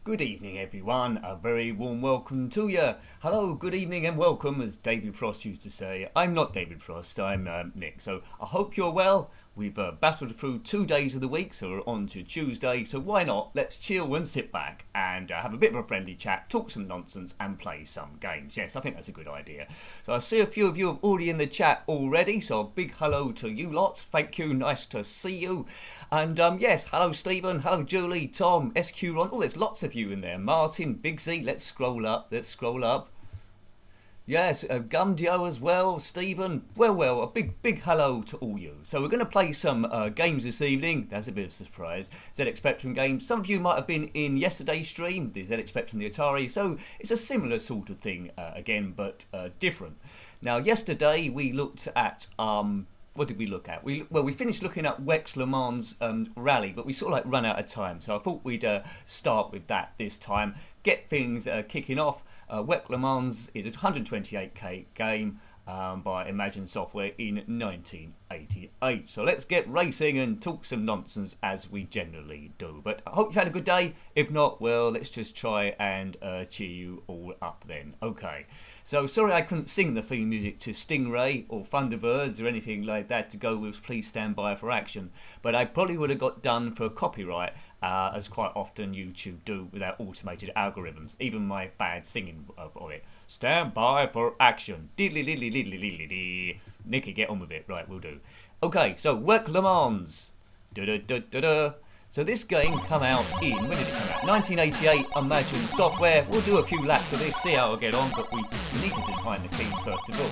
Good evening, everyone. A very warm welcome to you. Hello, good evening, and welcome, as David Frost used to say. I'm not David Frost, I'm Nick. So I hope you're well. We've battled through 2 days of the week, so we're on to Tuesday. So why not? Let's chill and sit back and have a bit of a friendly chat, talk some nonsense, and play some games. Yes, I think that's a good idea. So I see a few of you have already in the chat already, so a big hello to you lots. Thank you, nice to see you. And yes, hello Stephen, hello Julie, Tom, SQ Ron. Oh, there's lots of you in there. Martin, Big Z, let's scroll up. Yes, Gumdio as well, Stephen. Well, a big hello to all you. So we're going to play some games this evening. That's a bit of a surprise. ZX Spectrum games. Some of you might have been in yesterday's stream, the ZX Spectrum, the Atari. So it's a similar sort of thing again, but different. Now, yesterday we looked at... what did we look at? We finished looking at Wec Le Mans rally, but we sort of like run out of time. So I thought we'd start with that this time. Get things kicking off. Wec Le Mans is a 128k game by Imagine Software in 1988. So let's get racing and talk some nonsense as we generally do. But I hope you had a good day. If not, well, let's just try and cheer you all up then. Okay. So sorry I couldn't sing the theme music to Stingray or Thunderbirds or anything like that to go with Please Stand By for Action. But I probably would have got done for copyright, as quite often YouTube do with their automated algorithms. Even my bad singing of it. Stand by for action. Diddly. Nicky, get on with it. Right, we'll do. Okay, so Wec Le Mans. So this game come out in, when did it come out? 1988, Imagine Software. We'll do a few laps of this, see how I get on, but we needed to find the keys first of all.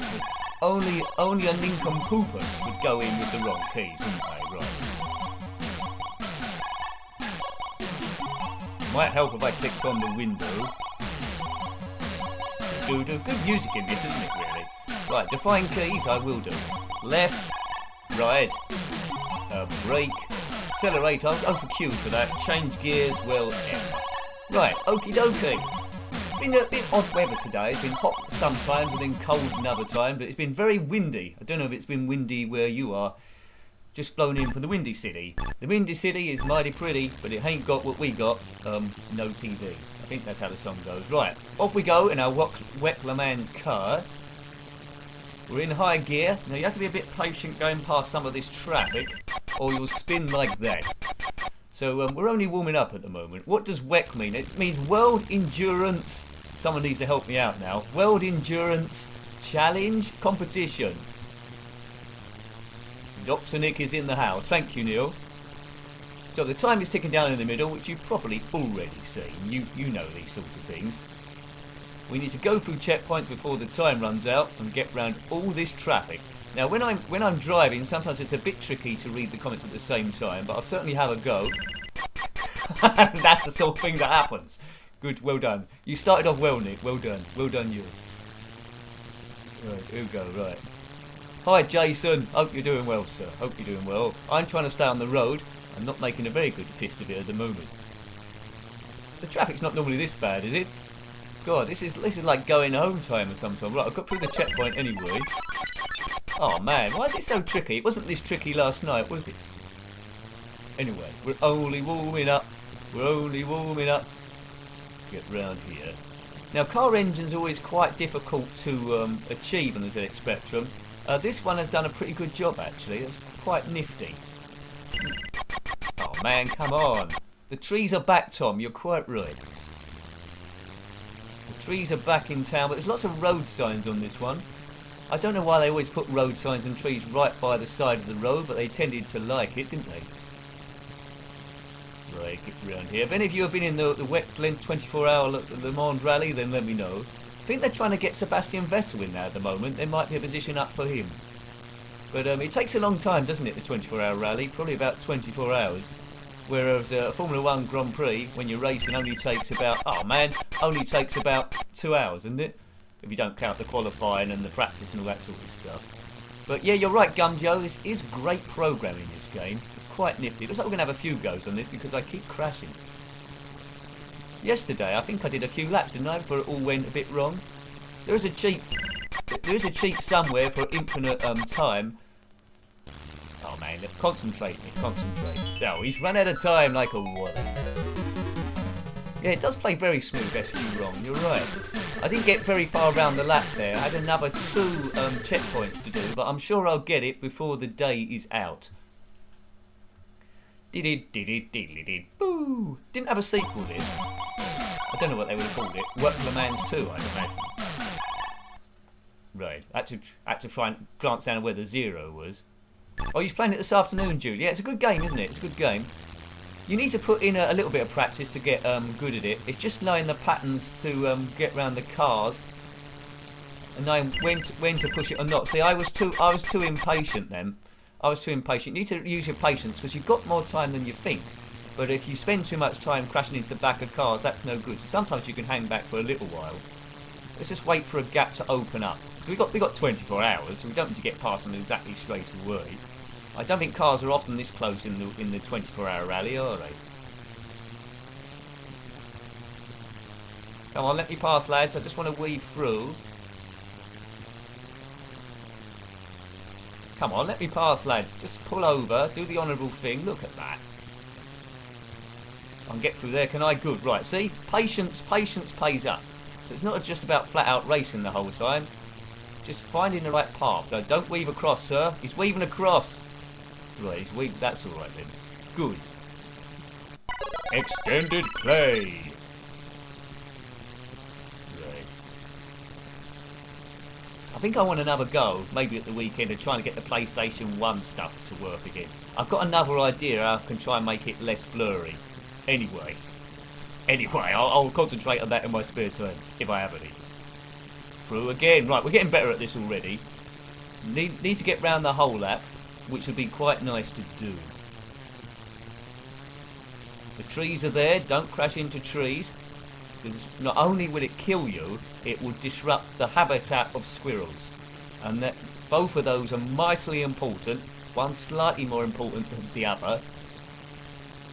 Only a nincompoop would go in with the wrong keys, wouldn't they? Right. Might help if I clicked on the window. Good music in this, isn't it, really? Right, define keys, I will do. Left, right, brake, accelerate, I'll go for Q for that. Change gears, well, F. Right, okie dokie. It's been a bit odd weather today. It's been hot sometimes and then cold another time, but it's been very windy. I don't know if it's been windy where you are. Just blown in from the Windy City. The Windy City is mighty pretty, but it ain't got what we got. No TV. I think that's how the song goes. Right, off we go in our Wec Le Mans car. We're in high gear. Now you have to be a bit patient going past some of this traffic, or you'll spin like that. So we're only warming up at the moment. What does WEC mean? It means World Endurance. Someone needs to help me out now. World Endurance Challenge Competition. Dr. Nick is in the house. Thank you, Neil. So the time is ticking down in the middle, which you've probably already seen. You know these sort of things. We need to go through checkpoints before the time runs out and get round all this traffic. Now, when I'm driving, sometimes it's a bit tricky to read the comments at the same time, but I'll certainly have a go. That's the sort of thing that happens. Good, well done. You started off well, Nick. Well done. Well done, you. Right, here we go, right. Hi, Jason. Hope you're doing well, sir. Hope you're doing well. I'm trying to stay on the road. I'm not making a very good fist of it at the moment. The traffic's not normally this bad, is it? God, this is like going home time or something. Right, I've got through the checkpoint anyway. Oh man, why is it so tricky? It wasn't this tricky last night, was it? Anyway, we're only warming up. We're only warming up. Get round here. Now, car engines are always quite difficult to achieve on the ZX Spectrum. This one has done a pretty good job, actually. It's quite nifty. Oh man, come on. The trees are back, Tom. You're quite right. The trees are back in town, but there's lots of road signs on this one. I don't know why they always put road signs and trees right by the side of the road, but they tended to like it, didn't they? Right, get around here. If any of you have been in the Wec 24-hour Le Mans rally, then let me know. I think they're trying to get Sebastian Vettel in there at the moment. There might be a position up for him. But it takes a long time, doesn't it, the 24-hour rally? Probably about 24 hours. Whereas a Formula 1 Grand Prix, when you're racing, only takes about... Oh, man, only takes about 2 hours, isn't it? If you don't count the qualifying and the practice and all that sort of stuff. But yeah, you're right, Gumjo. This is great programming, this game. It's quite nifty. Looks like we're going to have a few goes on this because I keep crashing. Yesterday, I think I did a few laps, didn't I, before it all went a bit wrong. There is a cheat somewhere for infinite time. Oh man, concentrate, Nick, concentrate. Oh, he's run out of time like a wally. Yeah, it does play very smooth, SQ wrong, you're right. I didn't get very far around the lap there. I had another 2 checkpoints to do, but I'm sure I'll get it before the day is out. Boo! Didn't have a sequel, this. I don't know what they would have called it. Wec Le Mans 2, I'd imagine. Right, I had to try and glance down where the 0 was. Oh, you're playing it this afternoon, Julie. Yeah, it's a good game, isn't it? It's a good game. You need to put in a little bit of practice to get good at it. It's just knowing the patterns to get around the cars and knowing when to push it or not. See, I was too impatient then. I was too impatient. You need to use your patience because you've got more time than you think. But if you spend too much time crashing into the back of cars, that's no good. So sometimes you can hang back for a little while. Let's just wait for a gap to open up. So we got 24 hours, so we don't need to get past them exactly straight away. I don't think cars are often this close in the 24-hour rally, are they? Come on, let me pass, lads. I just want to weave through. Come on, let me pass, lads. Just pull over, do the honourable thing. Look at that. I can get through there, can I? Good. Right, see? Patience pays up. So it's not just about flat-out racing the whole time. Just finding the right path. No, don't weave across, sir. He's weaving across. Right, he's weaving. That's all right then. Good. Extended play. Right. I think I want another go, maybe at the weekend, of trying to get the PlayStation 1 stuff to work again. I've got another idea how I can try and make it less blurry. Anyway, I'll concentrate on that in my spare time, if I have any. Through again. Right, we're getting better at this already. Need to get round the whole lap, which would be quite nice to do. The trees are there. Don't crash into trees. Because not only will it kill you, it will disrupt the habitat of squirrels. And that both of those are mightily important. One slightly more important than the other.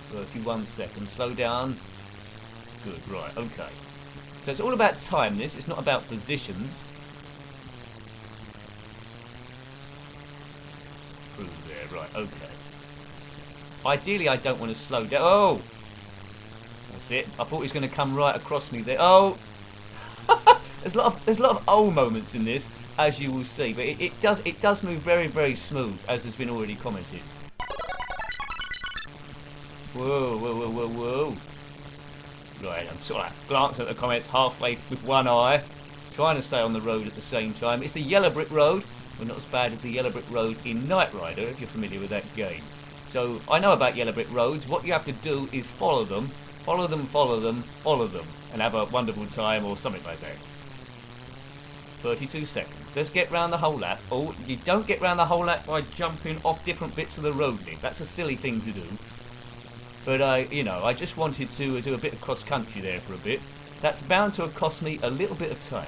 31 seconds. Slow down. Good, right, okay. So it's all about time, this. It's not about positions. Through there, right, okay. Ideally, I don't want to slow down. Oh! That's it. I thought he was going to come right across me there. Oh! There's a lot of oh moments in this, as you will see. But it does move very, very smooth, as has been already commented. Whoa, whoa, whoa, whoa, whoa. Right, I'm sort of glancing at the comments halfway with one eye, trying to stay on the road at the same time. It's the yellow brick road, but not as bad as the yellow brick road in Knight Rider, if you're familiar with that game. So, I know about yellow brick roads. What you have to do is follow them, follow them, follow them, follow them, and have a wonderful time or something like that. 32 seconds. Let's get round the whole lap. Oh, you don't get round the whole lap by jumping off different bits of the road, Nick. That's a silly thing to do. But I just wanted to do a bit of cross-country there for a bit. That's bound to have cost me a little bit of time.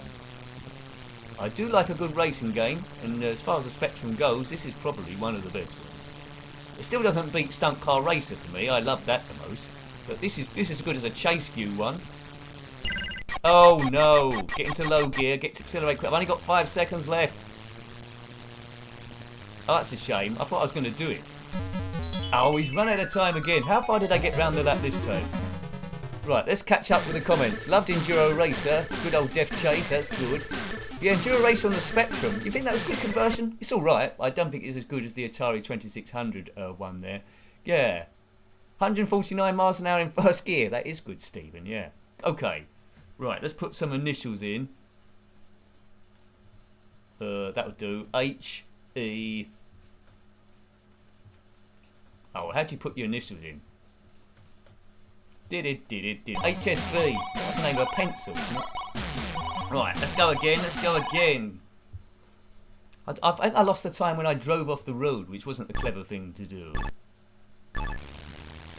I do like a good racing game, and as far as the spectrum goes, this is probably one of the best ones. It still doesn't beat Stunt Car Racer for me. I love that the most. But this is as good as a chase view one. Oh no! Get into low gear. Get to accelerate quick. I've only got 5 seconds left. Oh, that's a shame. I thought I was going to do it. Oh, he's run out of time again. How far did I get round the lap this time? Right, let's catch up with the comments. Loved Enduro Racer. Good old Def Chase, that's good. The Enduro Racer on the Spectrum. You think that was a good conversion? It's alright. I don't think it's as good as the Atari 2600 one there. Yeah. 149 miles an hour in first gear. That is good, Stephen, yeah. Okay. Right, let's put some initials in. That would do. H-E... Oh, how'd you put your initials in? Did it. HSV. That's the name of a pencil, isn't it? Right, let's go again. I lost the time when I drove off the road, which wasn't the clever thing to do.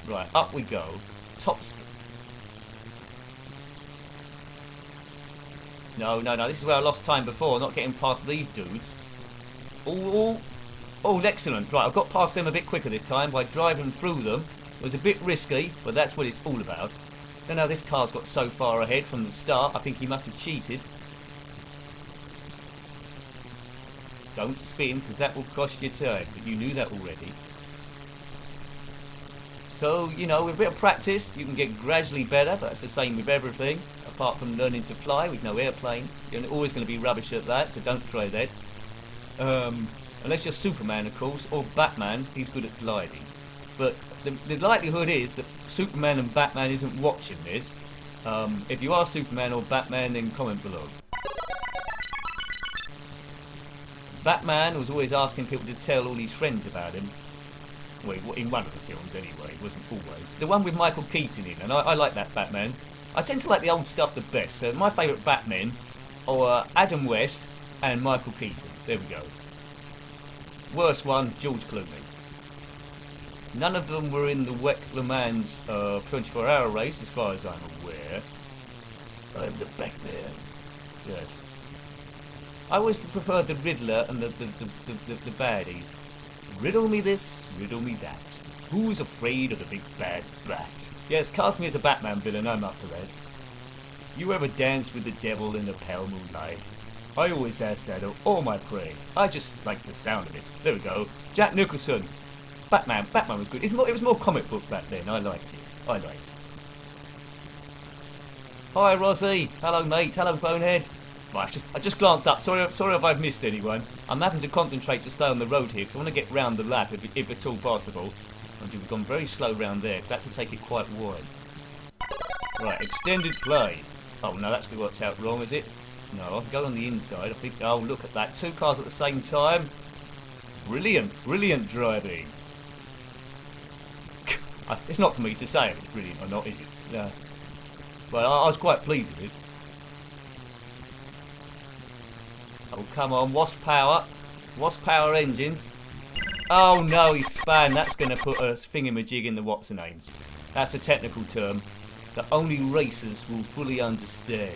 Right, up we go. Top speed. No, this is where I lost time before, not getting past these dudes. Oh, excellent. Right, I've got past them a bit quicker this time by driving through them. It was a bit risky, but that's what it's all about. Don't know how this car's got so far ahead from the start. I think he must have cheated. Don't spin, because that will cost you time, but you knew that already. So, you know, with a bit of practice, you can get gradually better, but that's the same with everything. Apart from learning to fly with no airplane, you're always going to be rubbish at that, so don't try that. Unless you're Superman, of course, or Batman, he's good at gliding. But the likelihood is that Superman and Batman isn't watching this. If you are Superman or Batman, then comment below. Batman was always asking people to tell all his friends about him. Well, in one of the films anyway, it wasn't always. The one with Michael Keaton in, and I like that Batman. I tend to like the old stuff the best. So my favourite Batmen are Adam West and Michael Keaton. There we go. Worst one, George Clooney. None of them were in the Wec Le Mans 24-hour race, as far as I'm aware. I'm the Batman. Yes. I always preferred the Riddler and the baddies. Riddle me this, riddle me that. Who's afraid of the big bad bat? Yes, cast me as a Batman villain, I'm up for that. You ever danced with the devil in the pale moonlight? I always ask that of all my prey. I just like the sound of it. There we go. Jack Nicholson. Batman was good. It was more comic book back then. I liked it. Hi, Rosie. Hello, mate. Hello, Bonehead. Right, I just glanced up. Sorry if I've missed anyone. I'm having to concentrate to stay on the road here because I want to get round the lap if at all possible. We've gone very slow round there because I have to take it quite wide. Right, extended play. Oh, no, that's worked out wrong, is it? No, I'll go on the inside. I think. Oh, look at that. 2 cars at the same time. Brilliant driving. It's not for me to say if it's brilliant or not, is it? No. But I was quite pleased with it. Oh, come on, Wasp power engines. Oh no, he span. That's going to put a thingamajig in the what's-her-names. That's a technical term that only racers will fully understand.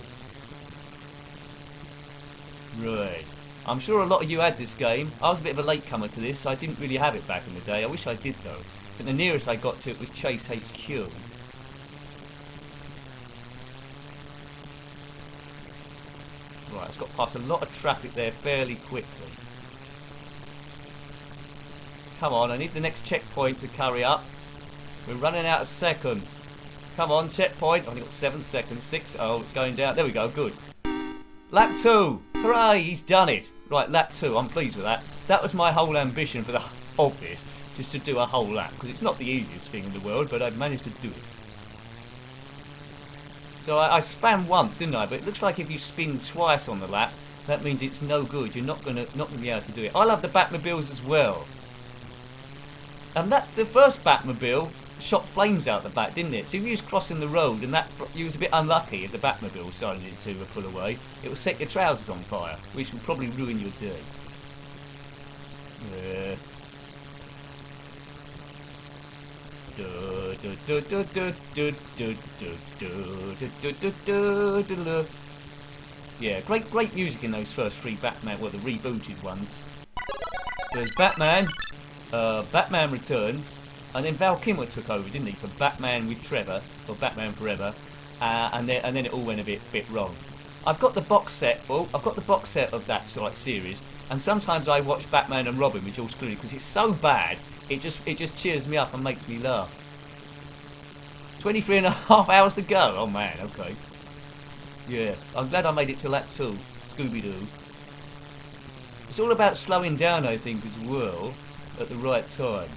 Right. I'm sure a lot of you had this game. I was a bit of a latecomer to this. I didn't really have it back in the day. I wish I did though. But the nearest I got to it was Chase HQ. Right, it's got past a lot of traffic there fairly quickly. Come on, I need the next checkpoint to carry up. We're running out of seconds. Come on, checkpoint. I've only got 7 seconds. 6. Oh, it's going down. There we go, good. Lap 2. Hooray, he's done it. Right, lap 2. I'm pleased with that. That was my whole ambition for this, just to do a whole lap. Because it's not the easiest thing in the world, but I've managed to do it. So I span once, didn't I? But it looks like if you spin twice on the lap, that means it's no good. You're not gonna be able to do it. I love the Batmobiles as well. And the first Batmobile shot flames out the back, didn't it? So if you was crossing the road and you was a bit unlucky if the Batmobile decided to pull away, it will set your trousers on fire, which will probably ruin your day. Yeah, great music in those first 3 Batman, well, the rebooted ones. There's Batman Returns, and then Val Kilmer took over, didn't he, for Batman with Trevor, or Batman Forever, and then it all went a bit wrong. I've got the box set of that sort of series, and sometimes I watch Batman and Robin with George Clooney because it's so bad, it just cheers me up and makes me laugh. 23.5 hours to go. Oh man, okay. Yeah, I'm glad I made it to lap 2. Scooby-Doo. It's all about slowing down, I think, as well, at the right time.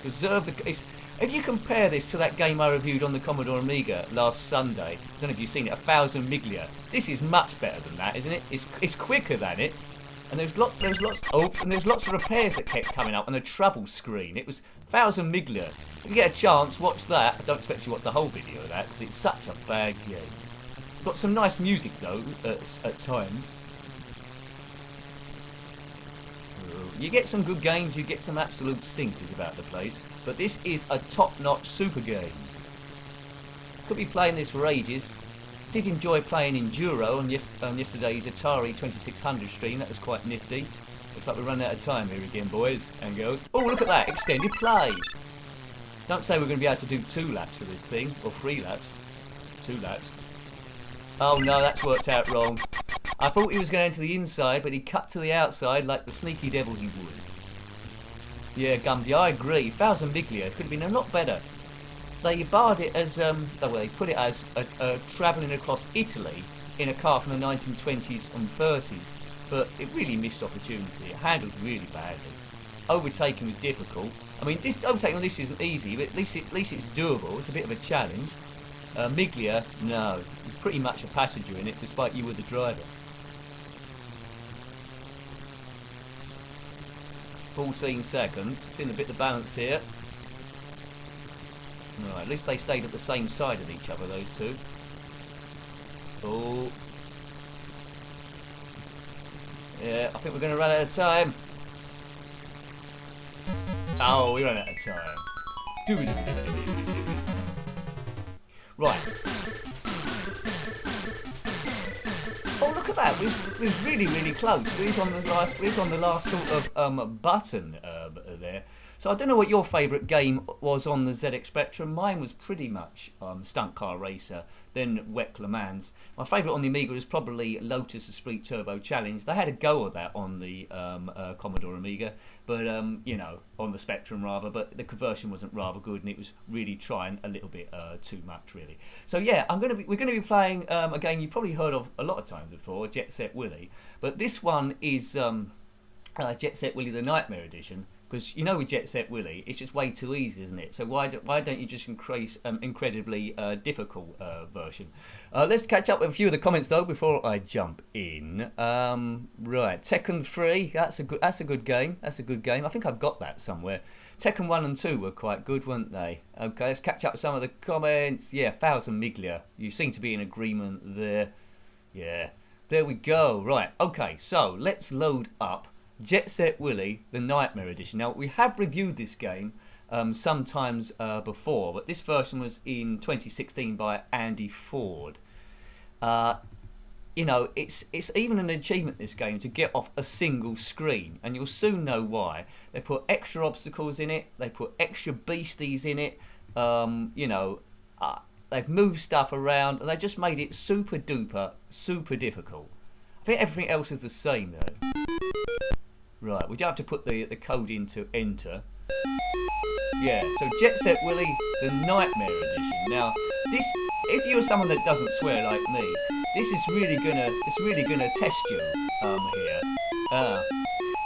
If you compare this to that game I reviewed on the Commodore Amiga last Sunday, I don't know if you've seen it, 1000 Miglia. This is much better than that, isn't it? It's quicker than it, and there's lots of repairs that kept coming up on the trouble screen. It was 1000 Miglia. If you get a chance, watch that. I don't expect you to watch the whole video of that because it's such a bad game. Got some nice music though at times. You get some good games, you get some absolute stinkers about the place, but this is a top-notch super game. Could be playing this for ages. Did enjoy playing Enduro on yesterday's Atari 2600 stream, that was quite nifty. Looks like we're running out of time here again, boys and girls. Oh, look at that, extended play. Don't say we're going to be able to do 2 laps of this thing, or 3 laps. 2 laps. Oh no, that's worked out wrong. I thought he was going to the inside, but he cut to the outside like the sneaky devil he was. Yeah, Gumby, I agree. 1000 Miglia could have been a lot better. They barred it as, well, they put it as travelling across Italy in a car from the 1920s and 30s, but it really missed opportunity. It handled really badly. Overtaking was difficult. I mean, this overtaking on this isn't easy, but at least it's doable. It's a bit of a challenge. Miglia, no, you're pretty much a passenger in it, despite you were the driver. 14 seconds. It's in a bit of balance here. Right, at least they stayed at the same side of each other, those two. Oh. Yeah, I think we're going to run out of time. Oh, we ran out of time. Right. Oh, look at that. We're really, really close. We're on the last sort of button there. So I don't know what your favourite game was on the ZX Spectrum. Mine was pretty much Stunt Car Racer, then Wec Le Mans. My favourite on the Amiga was probably Lotus Esprit Turbo Challenge. They had a go at that on the Commodore Amiga, but you know, on the Spectrum rather. But the conversion wasn't rather good, and it was really trying a little bit too much, really. So yeah, we're gonna be playing a game you probably heard of a lot of times before, Jet Set Willy. But this one is Jet Set Willy: The Nightmare Edition. Because you know with Jet Set Willy, it's just way too easy, isn't it? So why don't you just increase incredibly difficult version? Let's catch up with a few of the comments though before I jump in. Right, Tekken 3, that's a good game. That's a good game. I think I've got that somewhere. Tekken 1 and 2 were quite good, weren't they? Okay, let's catch up with some of the comments. Yeah, 1000 Miglia. You seem to be in agreement there. Yeah, there we go. Right, okay, so let's load up Jet Set Willy: The Nightmare Edition. Now, we have reviewed this game sometimes before, but this version was in 2016 by Andy Ford. You know, it's even an achievement, this game, to get off a single screen, and you'll soon know why. They put extra obstacles in it, they put extra beasties in it, you know, they've moved stuff around, and they just made it super duper, super difficult. I think everything else is the same though. Right, we don't have to put the code in to enter. Yeah, so Jet Set Willy: The Nightmare Edition. Now, this, if you're someone that doesn't swear like me, this is really gonna test you here.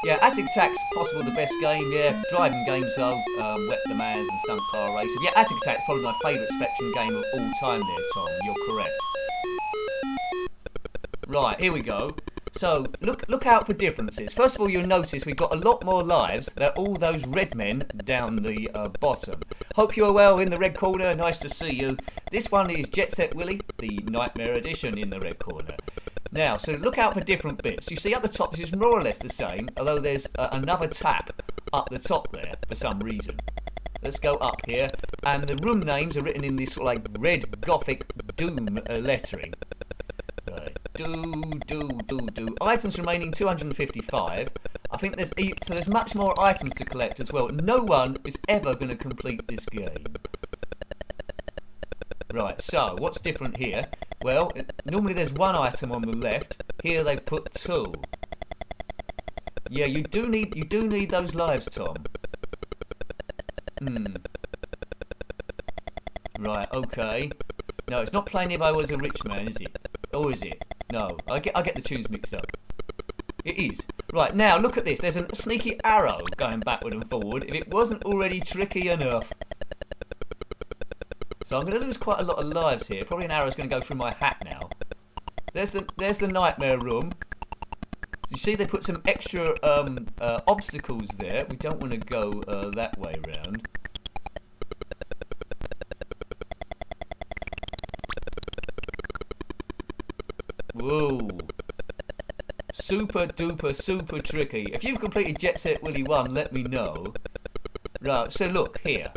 Yeah, Attic Attack's possible the best game. Yeah, driving games though, Wec Le Mans and Stunt Car Racer. Yeah, Attic Attack's probably my favourite Spectrum game of all time. There, Tom, you're correct. Right, here we go. So, look out for differences. First of all, you'll notice we've got a lot more lives. They're all those red men down the bottom. Hope you're well in the red corner. Nice to see you. This one is Jet Set Willy: The Nightmare Edition in the red corner. Now, so look out for different bits. You see at the top, this is more or less the same, although there's another tap up the top there for some reason. Let's go up here. And the room names are written in this sort of like red Gothic doom lettering. Right. Do. Items remaining 255. I think there's much more items to collect as well. No one is ever going to complete this game. Right, so what's different here? Well, normally there's one item on the left. Here they've put two. Yeah, you do need those lives, Tom. Right, okay. No, it's not playing If I Was a Rich Man, is it? Or is it? No, I get the tunes mixed up. It is. Right, now look at this. There's a sneaky arrow going backward and forward if it wasn't already tricky enough. So I'm going to lose quite a lot of lives here. Probably an arrow's going to go through my hat now. There's the nightmare room. So you see they put some extra obstacles there. We don't want to go that way round. Whoa. Super duper super tricky. If you've completed Jet Set Willy 1, let me know. Right, so look here.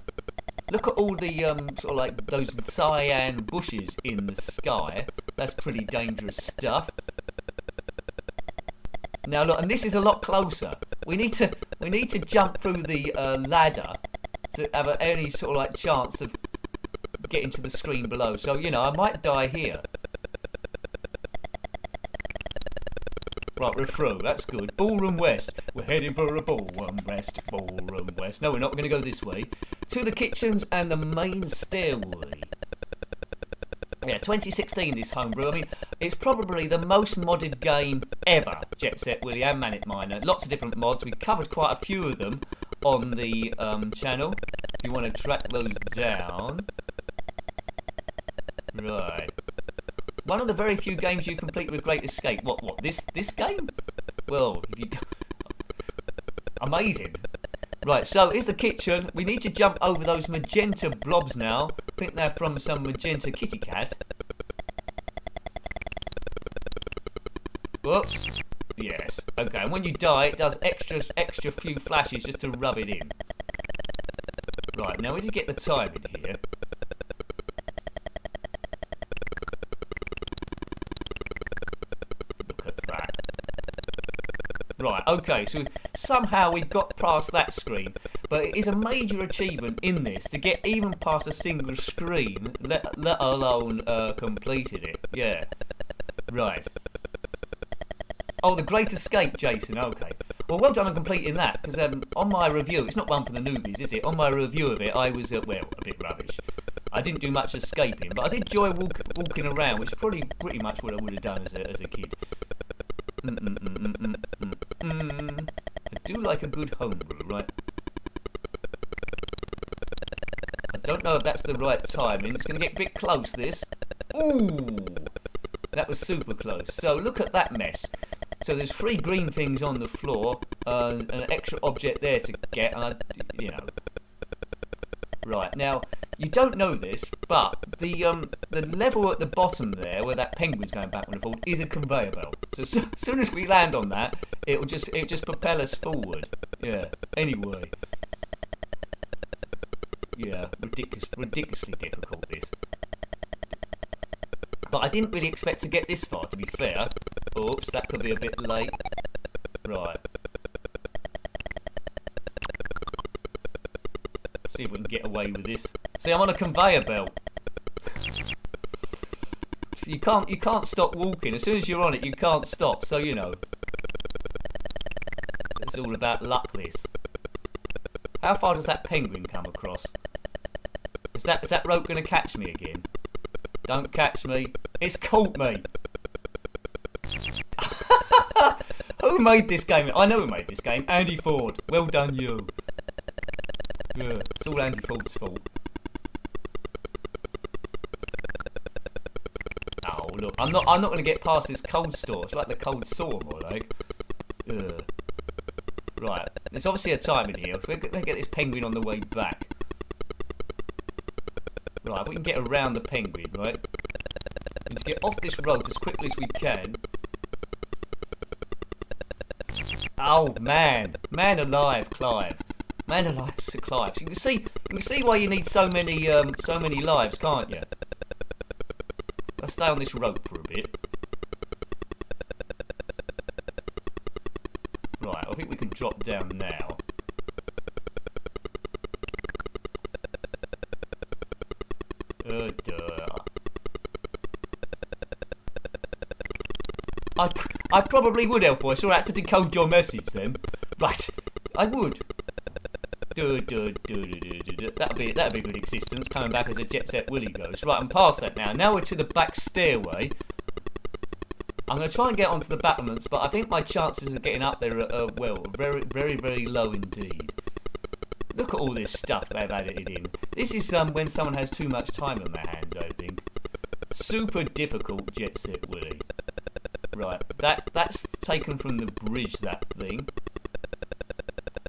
Look at all the sort of like those cyan bushes in the sky. That's pretty dangerous stuff. Now look, and this is a lot closer. We need to jump through the ladder to have any sort of like chance of getting to the screen below. So, you know, I might die here. Right, we're through. That's good. Ballroom West. We're heading for a ballroom west. Ballroom West. No, we're not. We're going to go this way. To the kitchens and the main stairway. Yeah, 2016 this homebrew. I mean, it's probably the most modded game ever. Set Willy and Manic Miner. Lots of different mods. We covered quite a few of them on the channel. If you want to track those down. Right. One of the very few games you complete with Great Escape. What? This game? Well, if you amazing. Right, so here's the kitchen. We need to jump over those magenta blobs now. I think they're from some magenta kitty cat. Whoops. Yes. Okay, and when you die, it does extra few flashes just to rub it in. Right, now we need to get the time in here. Right, okay, so somehow we've got past that screen, but it is a major achievement in this to get even past a single screen, let alone completed it. Yeah, right. Oh, the Great Escape, Jason, okay. Well, well done on completing that, because on my review, it's not one for the newbies, is it? On my review of it, I was, well, a bit rubbish. I didn't do much escaping, but I did enjoy walking around, which is pretty much what I would have done as a kid. I do like a good homebrew, right? I don't know if that's the right timing. It's going to get a bit close, this. Ooh! That was super close. So, look at that mess. So, there's 3 green things on the floor, an extra object there to get, and you know. Right, now, you don't know this, but the level at the bottom there, where that penguin's going backward and forward, is a conveyor belt. So as soon as we land on that, it'll just propel us forward. Yeah. Anyway. Yeah, ridiculously difficult this. But I didn't really expect to get this far, to be fair. Oops, that could be a bit late. Right. See if we can get away with this. See, I'm on a conveyor belt. You can't stop walking. As soon as you're on it, you can't stop. So, you know. It's all about luck, this. How far does that penguin come across? Is that rope going to catch me again? Don't catch me. It's caught me. Who made this game? I know who made this game. Andy Ford. Well done, you. Yeah, it's all Andy Ford's fault. Oh, look, I'm not going to get past this cold store. It's like the cold sore, more like. Ugh. Right, there's obviously a time in here. We're going to get this penguin on the way back. Right, if we can get around the penguin, right? We need to get off this road as quickly as we can. Oh man, man alive, Clive. Man alive, Sir Clive. So you can see why you need so many lives, can't you? Let's stay on this rope for a bit. Right, I think we can drop down now. I probably would help, boy. So I had to decode your message then. Right, I would. That'd be a good existence, coming back as a Set Willy goes. Right, I'm past that now. Now we're to the back stairway. I'm going to try and get onto the battlements, but I think my chances of getting up there are, well, very, very, very low indeed. Look at all this stuff they've added in. This is when someone has too much time on their hands, I think. Super difficult Set Willy. Right, that's taken from the bridge, that thing.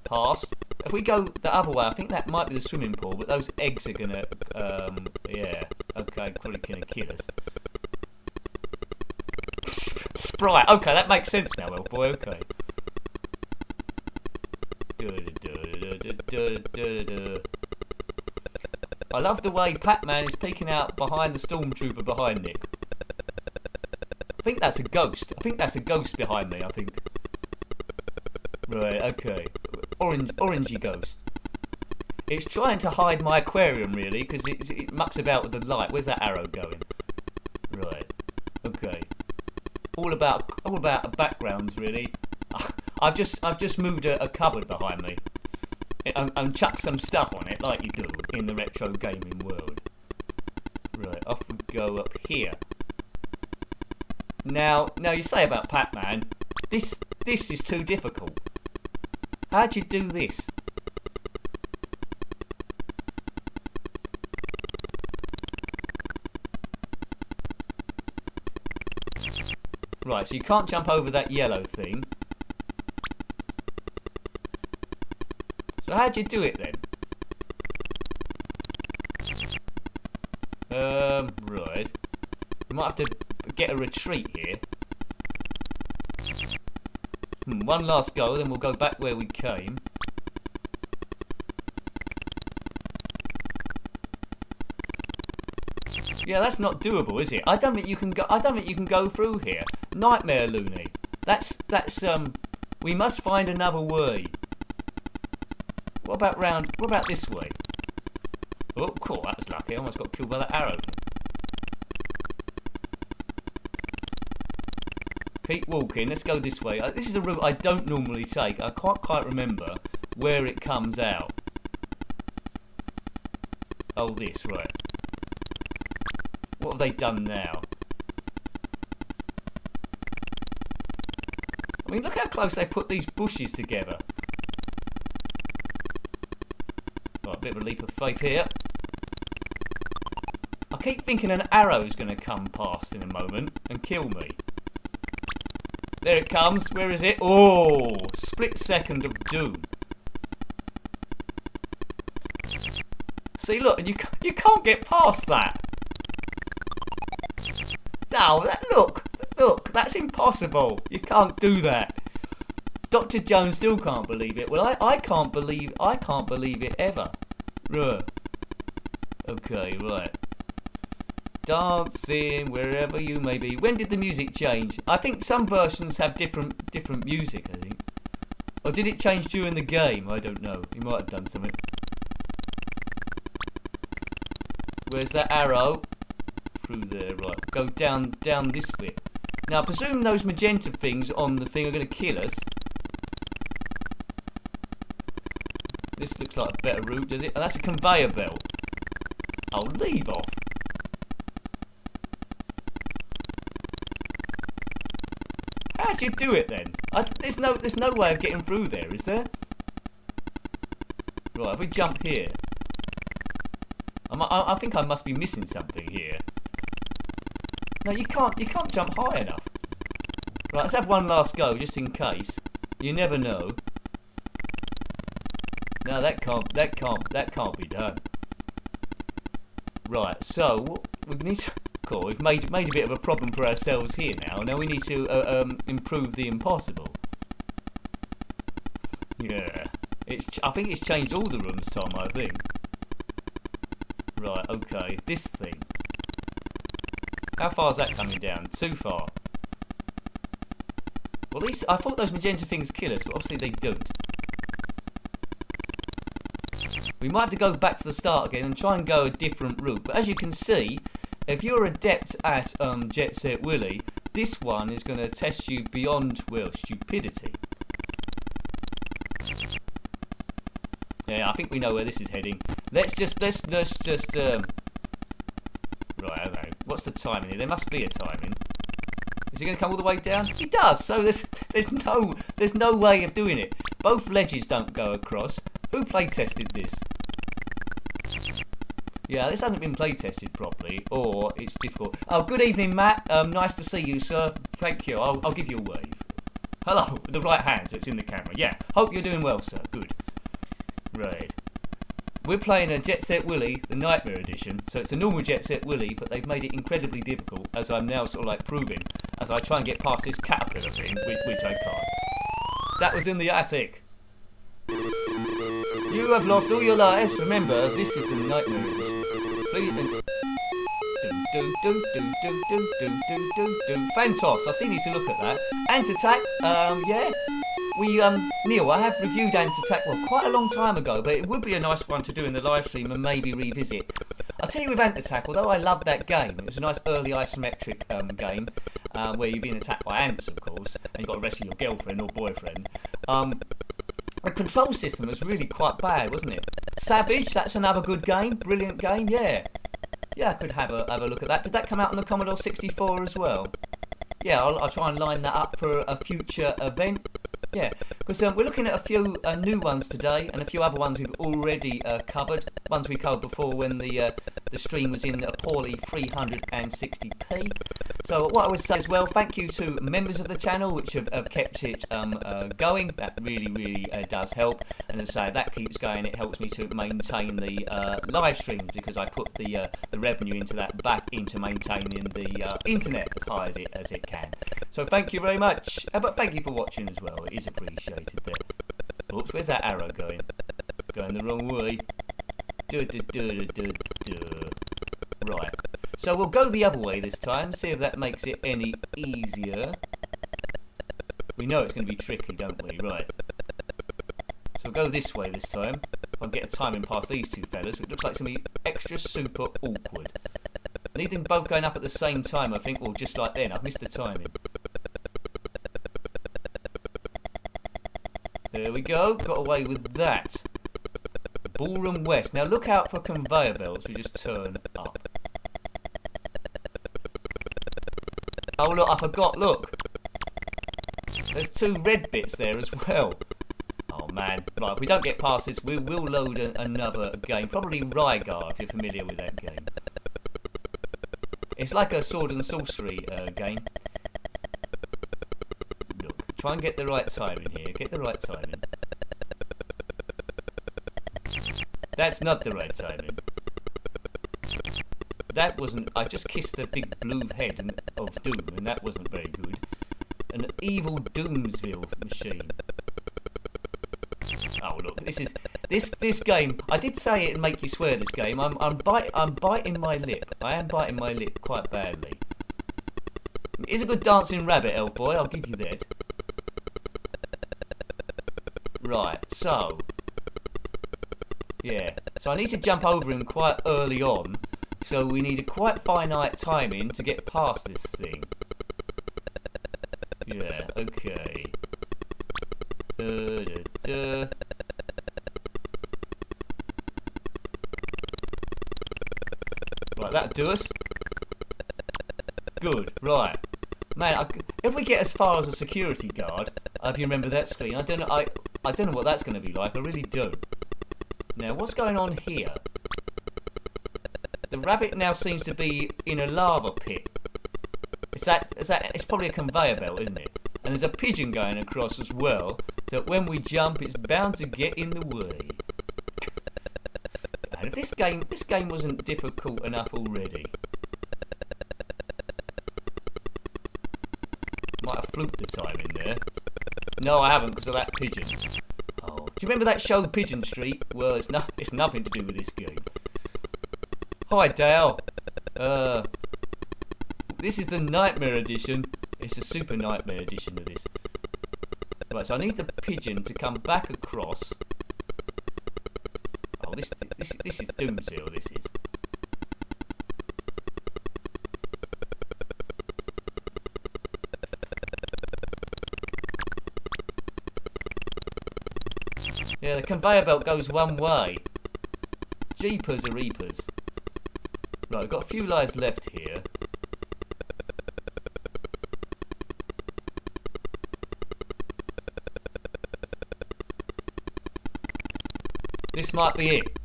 Pass. If we go the other way, I think that might be the swimming pool, but those eggs are gonna, yeah, okay, probably gonna kill us. Sprite, okay, that makes sense now, well, boy, okay. I love the way Pac-Man is peeking out behind the stormtrooper behind Nick. I think that's a ghost. I think that's a ghost behind me, I think. Right, okay. Orangey ghost. It's trying to hide my aquarium, really, because it mucks about with the light. Where's that arrow going? Right. Okay. all about backgrounds really. I've just moved a cupboard behind me and chucked some stuff on it like you do in the retro gaming world. Right, off we go up here. Now you say about Pac-Man, this is too difficult. How'd you do this? Right, so you can't jump over that yellow thing. So how'd you do it then? Right. We might have to get a retreat here. One last go, then we'll go back where we came. Yeah, that's not doable, is it? I don't think you can go through here. Nightmare, Looney. That's we must find another way. What about this way? Oh, cool, that was lucky. I almost got killed by that arrow. Keep walking, let's go this way. This is a route I don't normally take. I can't quite remember where it comes out. Oh, this, right. What have they done now? I mean, look how close they put these bushes together. Right, a bit of a leap of faith here. I keep thinking an arrow's going to come past in a moment and kill me. There it comes. Where is it? Oh, split second of doom. See, look, and you can't get past that. Oh, look, that's impossible. You can't do that. Dr. Jones still can't believe it. Well, I can't believe it ever. Right. Okay, right. Dancing wherever you may be. When did the music change? I think some versions have different music, I think. Or did it change during the game? I don't know. You might have done something. Where's that arrow? Through there, right. Go down this bit. Now, I presume those magenta things on the thing are going to kill us. This looks like a better route, does it? Oh, that's a conveyor belt. I'll leave off. How'd you do it then? There's no way of getting through there, is there? Right, if we jump here. I think I must be missing something here. No, you can't jump high enough. Right, let's have one last go, just in case. You never know. No, that can't be done. Right, so we need to, cool. We've made a bit of a problem for ourselves here now. Now we need to improve the impossible. Yeah, I think it's changed all the rooms, Tom. I think. Right, okay, this thing. How far is that coming down? Too far. Well, I thought those magenta things kill us, but obviously they don't. We might have to go back to the start again and try and go a different route. But as you can see, if you're adept at Set Willy, this one is going to test you beyond, well, stupidity. Yeah, I think we know where this is heading. Let's just right, okay. What's the timing here? There must be a timing. Is he going to come all the way down? He does. So there's no way of doing it. Both ledges don't go across. Who play tested this? Yeah, this hasn't been play tested properly, or it's difficult. Oh, good evening, Matt. Nice to see you, sir. Thank you. I'll give you a wave. Hello, with the right hand, so it's in the camera. Yeah. Hope you're doing well, sir. Good. Right. We're playing a Set Willy, the Nightmare Edition, so it's a normal Set Willy, but they've made it incredibly difficult, as I'm now sort of like proving, as I try and get past this caterpillar thing, which I can't. That was in the attic. You have lost all your lives. Remember, this is the Nightmare Edition. Please. Fantos, I still need to look at that. Ant-Attack, yeah. Neil, I have reviewed Ant-Attack, well, quite a long time ago, but it would be a nice one to do in the live stream and maybe revisit. I'll tell you with Ant-Attack, although I loved that game, it was a nice early isometric game, where you're being attacked by ants, of course, and you've got to rescue your girlfriend or boyfriend. The control system was really quite bad, wasn't it? Savage, that's another good game, brilliant game, yeah. Yeah, I could have a look at that. Did that come out on the Commodore 64 as well? Yeah, I'll try and line that up for a future event. Yeah, because we're looking at a few new ones today, and a few other ones we've already covered. Ones we covered before when the stream was in a poorly 360p. So what I would say as well, thank you to members of the channel which have kept it going. That really does help. And as I say, that keeps going. It helps me to maintain the live streams, because I put the revenue into that back into maintaining the internet as high as it can. So thank you very much. But thank you for watching as well. It is appreciated there. Oops, where's that arrow going? Going the wrong way. Right. So we'll go the other way this time, see if that makes it any easier. We know it's going to be tricky, don't we? Right. So we'll go this way this time. If I can get a timing past these two fellas, it looks like it's going to be extra super awkward. I need them both going up at the same time, I think, or just like then. I've missed the timing. There we go, got away with that. Ballroom West. Now look out for conveyor belts, we just turn up. Oh look, I forgot, look. There's two red bits there as well. Oh man. Right, if we don't get past this, we will load another game. Probably Rygar, if you're familiar with that game. It's like a sword and sorcery game. Look, try and get the right timing here. Get the right timing. That's not the right timing. That wasn't... I just kissed the big blue head of Doom, and that wasn't very good. An evil Doomsville machine. Oh look, this game. I did say it'd make you swear. This game. I'm biting my lip. I am biting my lip quite badly. It is a good dancing rabbit, elf boy. I'll give you that. Right. So. Yeah. So I need to jump over him quite early on. So we need a quite finite timing to get past this thing. Yeah, okay. Right, that'll do us. Good, right. Man, if we get as far as a security guard, if you remember that screen, I don't know what that's going to be like, I really don't. Now, what's going on here? The rabbit now seems to be in a lava pit. It's probably a conveyor belt, isn't it? And there's a pigeon going across as well, so that when we jump, it's bound to get in the way. And if this game wasn't difficult enough already. Might have fluked the time in there. No, I haven't, because of that pigeon. Oh, do you remember that show Pigeon Street? Well, it's nothing to do with this game. Hi, Dale. This is the Nightmare Edition. It's a super Nightmare Edition of this. Right, so I need the pigeon to come back across. Oh, this is Doomsville, this is. Yeah, the conveyor belt goes one way. Jeepers are reapers. Right, we've got a few lives left here. This might be it.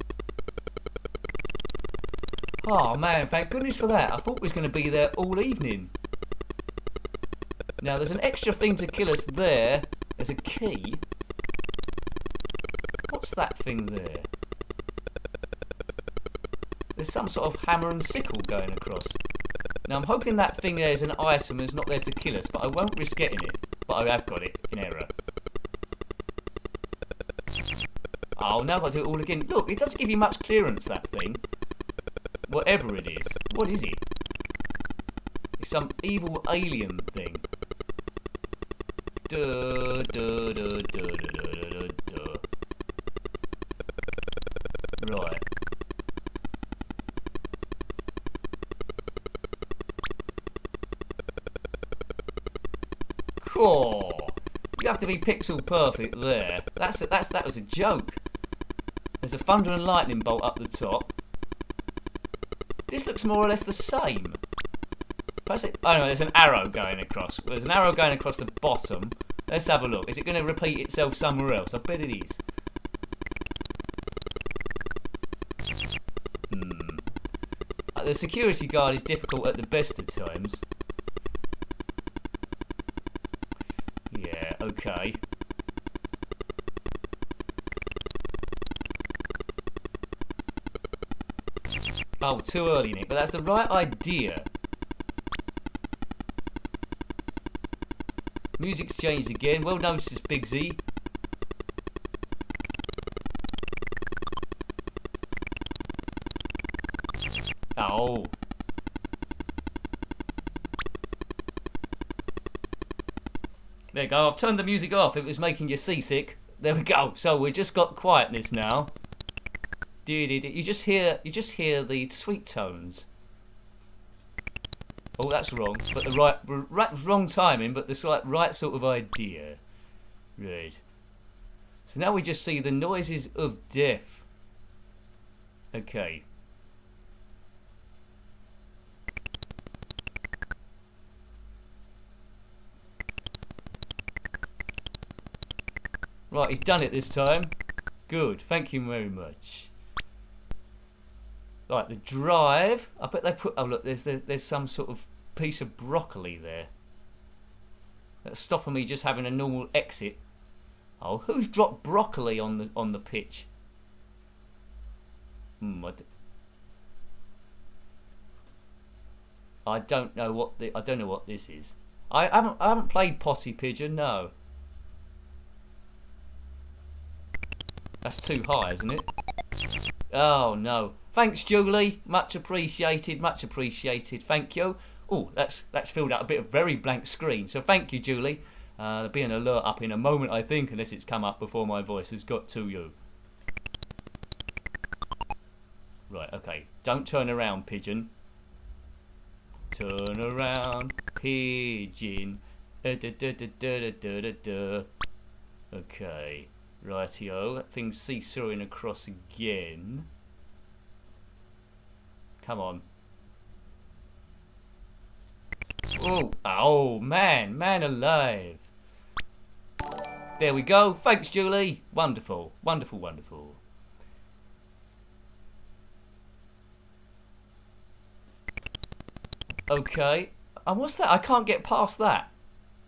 Oh man, thank goodness for that. I thought we was going to be there all evening. Now there's an extra thing to kill us there. There's a key. What's that thing there? There's some sort of hammer and sickle going across. Now I'm hoping that thing there is an item and is not there to kill us, but I won't risk getting it. But I have got it in error. Oh, now I've got to do it all again. Look, it doesn't give you much clearance, that thing. Whatever it is. What is it? It's some evil alien thing. Duh, duh, duh, duh, duh, duh, duh, duh. Right. Cool. You have to be pixel perfect there. That was a joke. There's a thunder and lightning bolt up the top. This looks more or less the same. Oh no, there's an arrow going across. There's an arrow going across the bottom. Let's have a look. Is it going to repeat itself somewhere else? I bet it is. The security guard is difficult at the best of times. Yeah, okay. Oh, too early, Nick, but that's the right idea. Music's changed again. Well noticed, Big Z. Oh. There you go. I've turned the music off. It was making you seasick. There we go. So we just got quietness now. You just hear the sweet tones. Oh, that's wrong. But the wrong timing. But the right sort of idea. Right. So now we just see the noises of death. Okay. Right, he's done it this time. Good, thank you very much. Right, the drive. I bet they put. Oh look, there's some sort of piece of broccoli there. That's stopping me just having a normal exit. Oh, who's dropped broccoli on the pitch? I don't know what this is. I haven't played Potty Pigeon. No. That's too high, isn't it? Oh no. Thanks, Julie. Much appreciated. Much appreciated. Thank you. Oh, that's filled out a bit of very blank screen. So thank you, Julie. There'll be an alert up in a moment, I think, unless it's come up before my voice has got to you. Right. Okay. Don't turn around, pigeon. Turn around, pigeon. Okay. Rightio, that thing's seesawing across again. Come on. Oh man alive. There we go. Thanks, Julie. Wonderful, wonderful, wonderful. Okay. And what's that? I can't get past that.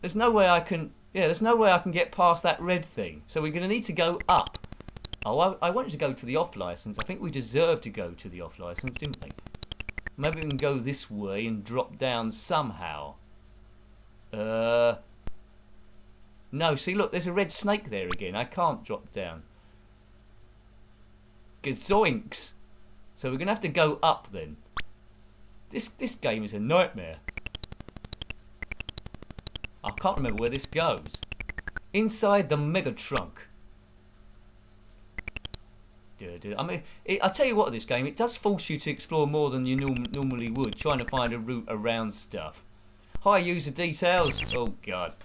There's no way I can. Yeah, there's no way I can get past that red thing. So we're going to need to go up. Oh, I wanted to go to the off license. I think we deserve to go to the off license, didn't we? Maybe we can go this way and drop down somehow. No, see, look, there's a red snake there again. I can't drop down. Gazoinks. So we're going to have to go up then. This game is a nightmare. I can't remember where this goes. Inside the mega trunk. I mean, I'll tell you what, this game, it does force you to explore more than you normally would, trying to find a route around stuff. High user details. Oh, God.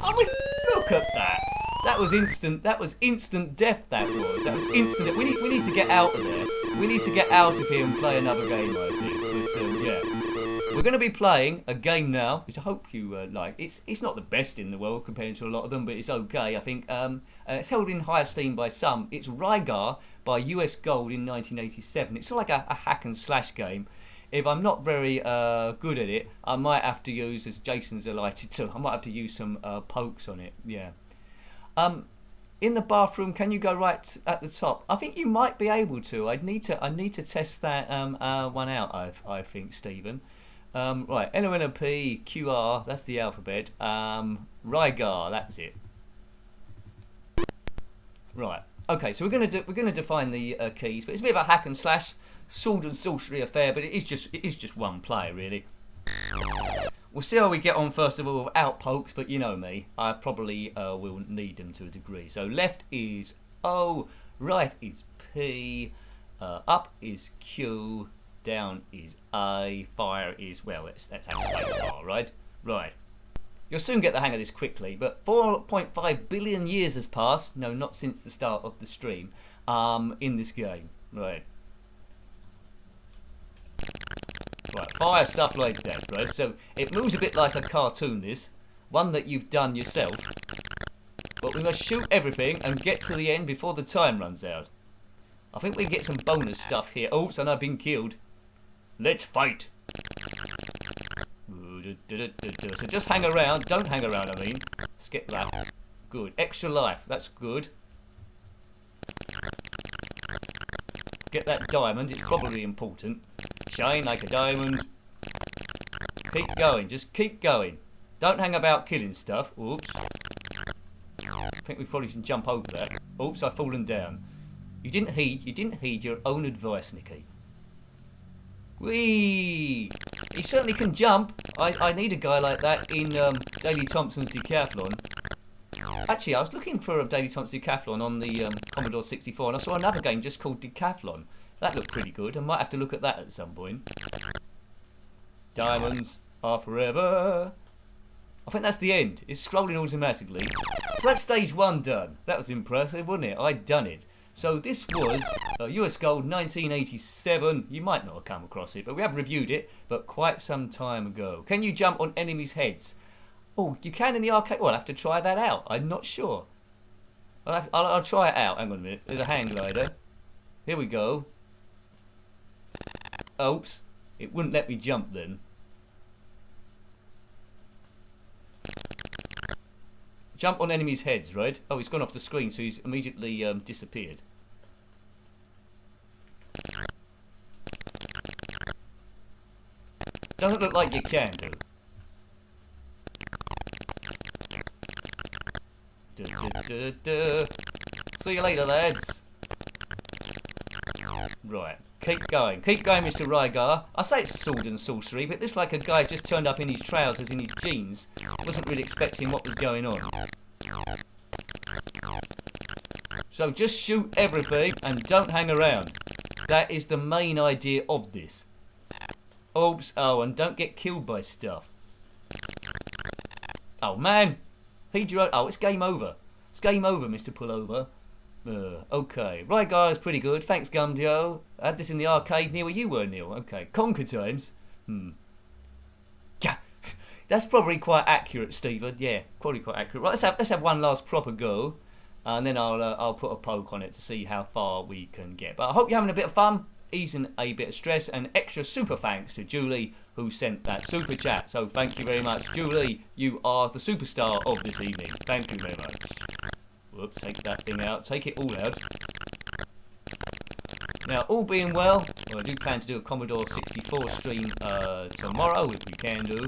I mean, look at that. That was instant. That was instant death. That was instant. We need to get out of there. We need to get out of here and play another game, I think. But yeah, we're going to be playing a game now, which I hope you like. It's not the best in the world compared to a lot of them, but it's okay. I think it's held in high esteem by some. It's Rygar by US Gold in 1987. It's like a hack and slash game. If I'm not very good at it, I might have to use, as Jason's delighted to, I might have to use some pokes on it. Yeah. In the bathroom, can you go right at the top? I think you might be able to. I need to test that one out. I think, Stephen. Right, LONP, QR. That's the alphabet. Rygar. That's it. Right. Okay. So we're gonna define the keys, but it's a bit of a hack and slash, sword and sorcery affair. But it is just one player really. We'll see how we get on first of all without pokes, but you know me, I probably will need them to a degree. So left is O, right is P, up is Q, Down is A. Fire is, well, that's how space bar, right? Right. You'll soon get the hang of this quickly, but 4.5 billion years has passed, no, not since the start of the stream, in this game. Right. Right, fire stuff like that, right? So it moves a bit like a cartoon, this. One that you've done yourself. But we must shoot everything and get to the end before the time runs out. I think we can get some bonus stuff here. Oops, and I've been killed. Let's fight. So just hang around. Don't hang around, I mean. Let's get that. Good. Extra life. That's good. Get that diamond. It's probably important. Shine like a diamond. Keep going. Just keep going. Don't hang about killing stuff. Oops. I think we probably should jump over that. Oops, I've fallen down. You didn't heed your own advice, Nicky. Whee! He certainly can jump. I need a guy like that in Daley Thompson's Decathlon. Actually, I was looking for a Daley Thompson Decathlon on the Commodore 64, and I saw another game just called Decathlon. That looked pretty good. I might have to look at that at some point. Diamonds are forever. I think that's the end. It's scrolling automatically. So that's stage 1 done. That was impressive, wasn't it? I'd done it. So this was US Gold 1987. You might not have come across it, but we have reviewed it, but quite some time ago. Can you jump on enemies' heads? Oh, you can in the arcade. Well, I'll have to try that out. I'm not sure. I'll try it out. Hang on a minute. There's a hang glider. Here we go. Oops. It wouldn't let me jump then. Jump on enemies' heads, right? Oh, he's gone off the screen, so he's immediately disappeared. Doesn't look like you can do. See you later, lads. Right, keep going, Mr. Rygar. I say it's sword and sorcery, but it looks like a guy just turned up in his trousers, in his jeans. Wasn't really expecting what was going on. So just shoot everything and don't hang around. That is the main idea of this. Oops, oh, and don't get killed by stuff. Oh man, heed your own. Oh, it's game over. It's game over, Mr. Pullover. Okay, Rygar is pretty good. Thanks, Gumdio. I had this in the arcade near where you were, Neil. Okay, Conquer times. Yeah, that's probably quite accurate, Stephen. Yeah, probably quite accurate. Right, let's have one last proper go, and then I'll put a poke on it to see how far we can get. But I hope you're having a bit of fun, easing a bit of stress, and extra super thanks to Julie who sent that super chat. So thank you very much, Julie. You are the superstar of this evening. Thank you very much. Whoops, take that thing out. Take it all out. Now, all being well, I do plan to do a Commodore 64 stream tomorrow, if we can do.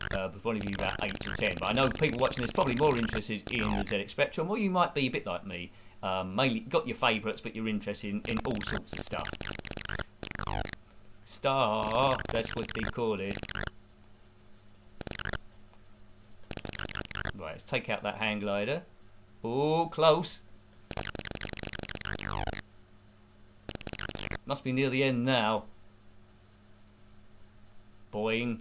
Probably be about 8 to 10. But I know people watching this probably more interested in the ZX Spectrum, or you might be a bit like me. Mainly got your favourites, but you're interested in all sorts of stuff. Star, that's what they call it. Right, let's take out that hang glider. Oh, close. Must be near the end now. Boing.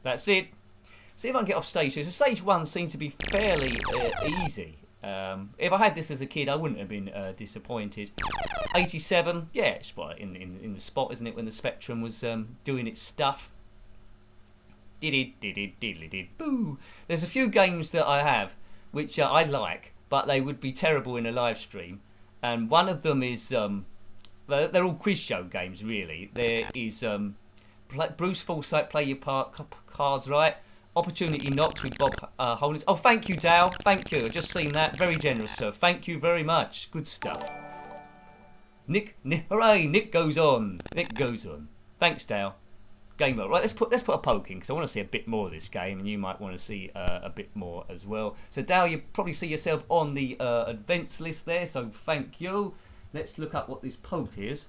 That's it. See if I can get off stage 2. So stage 1 seems to be fairly easy. If I had this as a kid, I wouldn't have been disappointed. 87, yeah, it's right in the spot, isn't it, when the Spectrum was doing its stuff. Boo. There's a few games that I have which I like, but they would be terrible in a live stream. And one of them is they're all quiz show games, really. There is Bruce Forsyth, Play Your Part Cards Right. Opportunity Knocks with Bob Holness. Oh, thank you, Dale. Thank you. I've just seen that. Very generous, sir. Thank you very much. Good stuff. Nick, hooray! Nick goes on. Nick goes on. Thanks, Dale. Game over. Right, let's put a poke in because I want to see a bit more of this game, and you might want to see a bit more as well. So, Dale, you probably see yourself on the events list there. So, thank you. Let's look up what this poke is.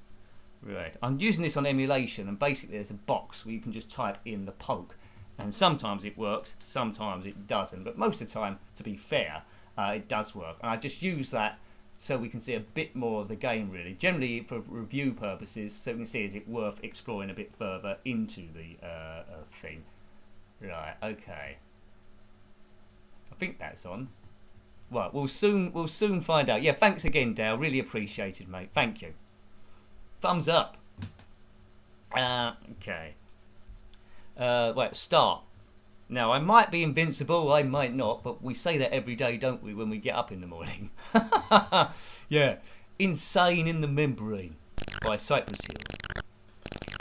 Right, I'm using this on emulation, and basically there's a box where you can just type in the poke. And sometimes it works, sometimes it doesn't. But most of the time, to be fair, it does work. And I just use that so we can see a bit more of the game, really. Generally, for review purposes, so we can see is it worth exploring a bit further into the thing. Right, okay. I think that's on. Right, we'll soon find out. Yeah, thanks again, Dale. Really appreciated, mate. Thank you. Thumbs up. Okay. Right, start. Now, I might be invincible, I might not, but we say that every day, don't we, when we get up in the morning? Yeah. Insane in the Membrane by Cypress Hill.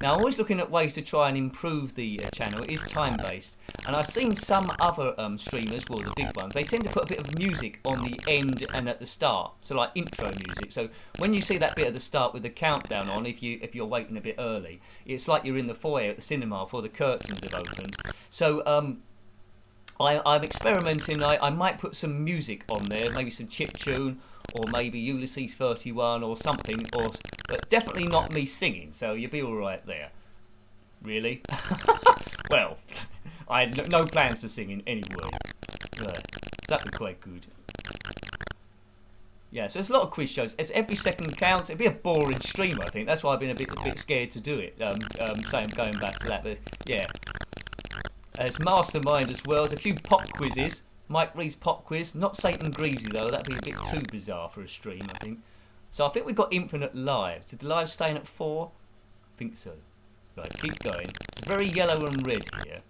Now, I'm always looking at ways to try and improve the channel. It is time-based. And I've seen some other streamers, well, the big ones, they tend to put a bit of music on the end and at the start. So, like intro music. So, when you see that bit at the start with the countdown on, if you're waiting a bit early, it's like you're in the foyer at the cinema before the curtains have opened. So, I'm experimenting. I might put some music on there, maybe some chiptune, or maybe Ulysses 31 or something, but definitely not me singing, so you'll be alright there. Really? Well, I had no plans for singing anyway. That'd be quite good. Yeah, so there's a lot of quiz shows. It's every second counts. It'd be a boring stream, I think. That's why I've been a bit scared to do it. So I'm going back to that, but yeah. There's Mastermind as well. There's a few pop quizzes. Mike Reed's pop quiz. Not Satan Greavesy though. That'd be a bit too bizarre for a stream, I think. So I think we've got infinite lives. Is the lives staying at 4? I think so. Right, keep going. It's very yellow and red here.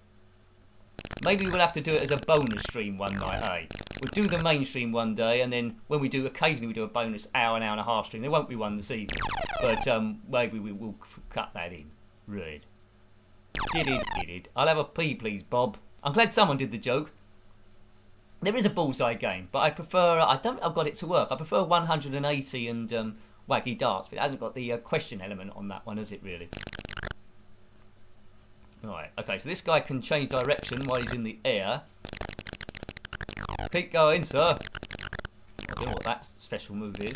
Maybe we'll have to do it as a bonus stream one night, eh? We'll do the main stream one day, and then when we do, occasionally we do a bonus hour and a half stream. There won't be one this evening, but maybe we will cut that in. Red. Did it. I'll have a pee, please, Bob. I'm glad someone did the joke. There is a bullseye game, but I prefer... I don't think I've got it to work. I prefer 180 and Waggy Darts, but it hasn't got the question element on that one, has it, really? Right, okay, so this guy can change direction while he's in the air. Keep going, sir. I don't know what that special move is.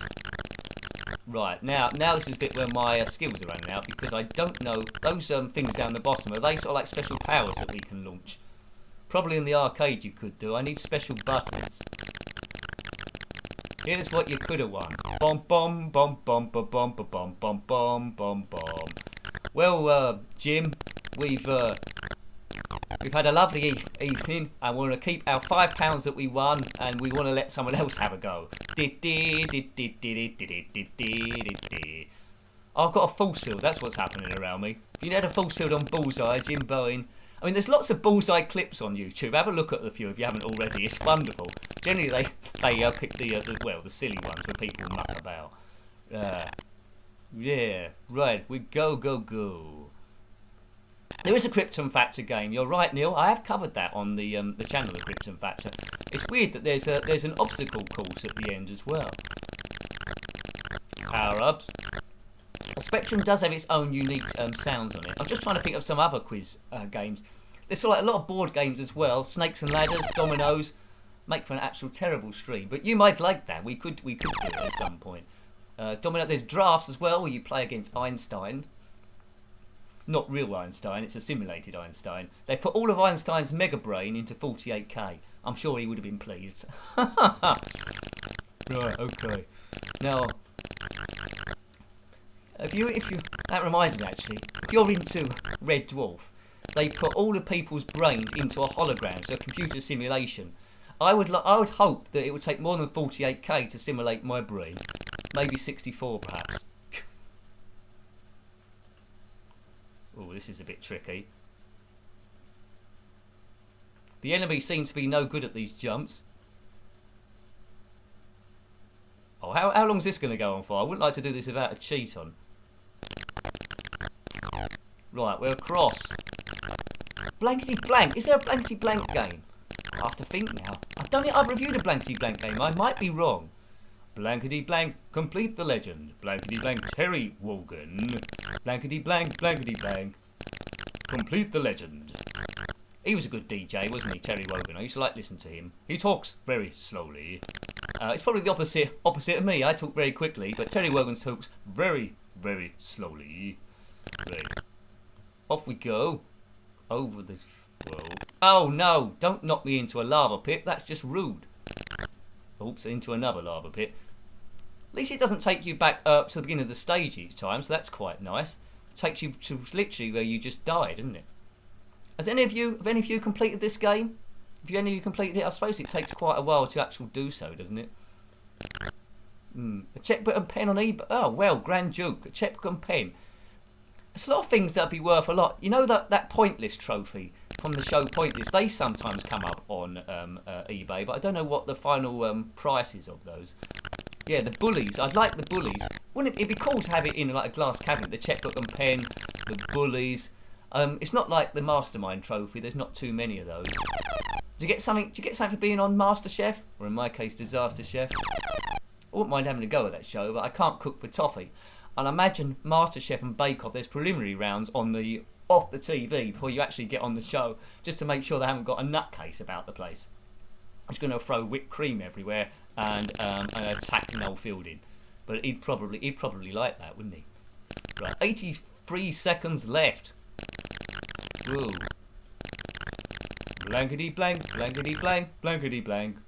Right, now this is a bit where my skills are running out, because I don't know... Those things down the bottom, are they sort of like special powers that we can launch? Probably in the arcade you could do. I need special buttons. Here's what you could have won. Bom bom bom bom bom bom bom bom bom bom bom. Well, Jim, we've had a lovely evening, and we want to keep our £5 that we won, and we want to let someone else have a go. I've got a force field. That's what's happening around me. If you had a force field on Bullseye, Jim Bowen. I mean, there's lots of Bullseye clips on YouTube. Have a look at the few if you haven't already. It's wonderful. Generally, they pick the silly ones where people muck about. Yeah, right. We go. There is a Krypton Factor game. You're right, Neil. I have covered that on the channel, the Krypton Factor. It's weird that there's an obstacle course at the end as well. Power ups. Spectrum does have its own unique sounds on it. I'm just trying to think of some other quiz games. There's like a lot of board games as well. Snakes and ladders, dominoes. Make for an actual terrible stream, but you might like that. We could do it at some point. Domino. There's drafts as well, where you play against Einstein. Not real Einstein. It's a simulated Einstein. They put all of Einstein's mega brain into 48K. I'm sure he would have been pleased. Right. Okay. Now. If you, that reminds me actually, if you're into Red Dwarf, they put all the people's brains into a hologram, so a computer simulation. I would hope that it would take more than 48K to simulate my brain, maybe 64 perhaps. Oh, this is a bit tricky. The enemy seems to be no good at these jumps. Oh, how long is this going to go on for? I wouldn't like to do this without a cheat on. Right, we're across. Blankety blank. Is there a blankety blank game? I have to think now. I've reviewed a blankety blank game. I might be wrong. Blankety blank, complete the legend. Blankety blank, Terry Wogan. Blankety blank, complete the legend. He was a good DJ, wasn't he, Terry Wogan? I used to like listen to him. He talks very slowly. It's probably the opposite of me. I talk very quickly, but Terry Wogan talks very, very slowly. Right. Off we go. Over this world. Oh no! Don't knock me into a lava pit. That's just rude. Oops, into another lava pit. At least it doesn't take you back up to the beginning of the stage each time, so that's quite nice. It takes you to literally where you just died, isn't it? Have any of you completed this game? Have any of you completed it? I suppose it takes quite a while to actually do so, doesn't it? A checkbook and pen on eBay. Oh, well, grand joke. A checkbook and pen. There's a lot of things that'd be worth a lot. You know that Pointless trophy from the show Pointless? They sometimes come up on eBay, but I don't know what the final price is of those. Yeah, the bullies. I'd like the bullies. Wouldn't it be cool to have it in like a glass cabinet? The checkbook and pen, the bullies. It's not like the Mastermind trophy. There's not too many of those. Do you get something for being on MasterChef? Or in my case, Disaster Chef? I wouldn't mind having a go at that show, but I can't cook for toffee. And I imagine MasterChef and Bake Off, there's preliminary rounds on off the TV before you actually get on the show, just to make sure they haven't got a nutcase about the place. I'm just going to throw whipped cream everywhere and attack Noel Fielding. But he'd probably like that, wouldn't he? Right, 83 seconds left. Ooh. Blankety blank, blankety blank, blankety blank.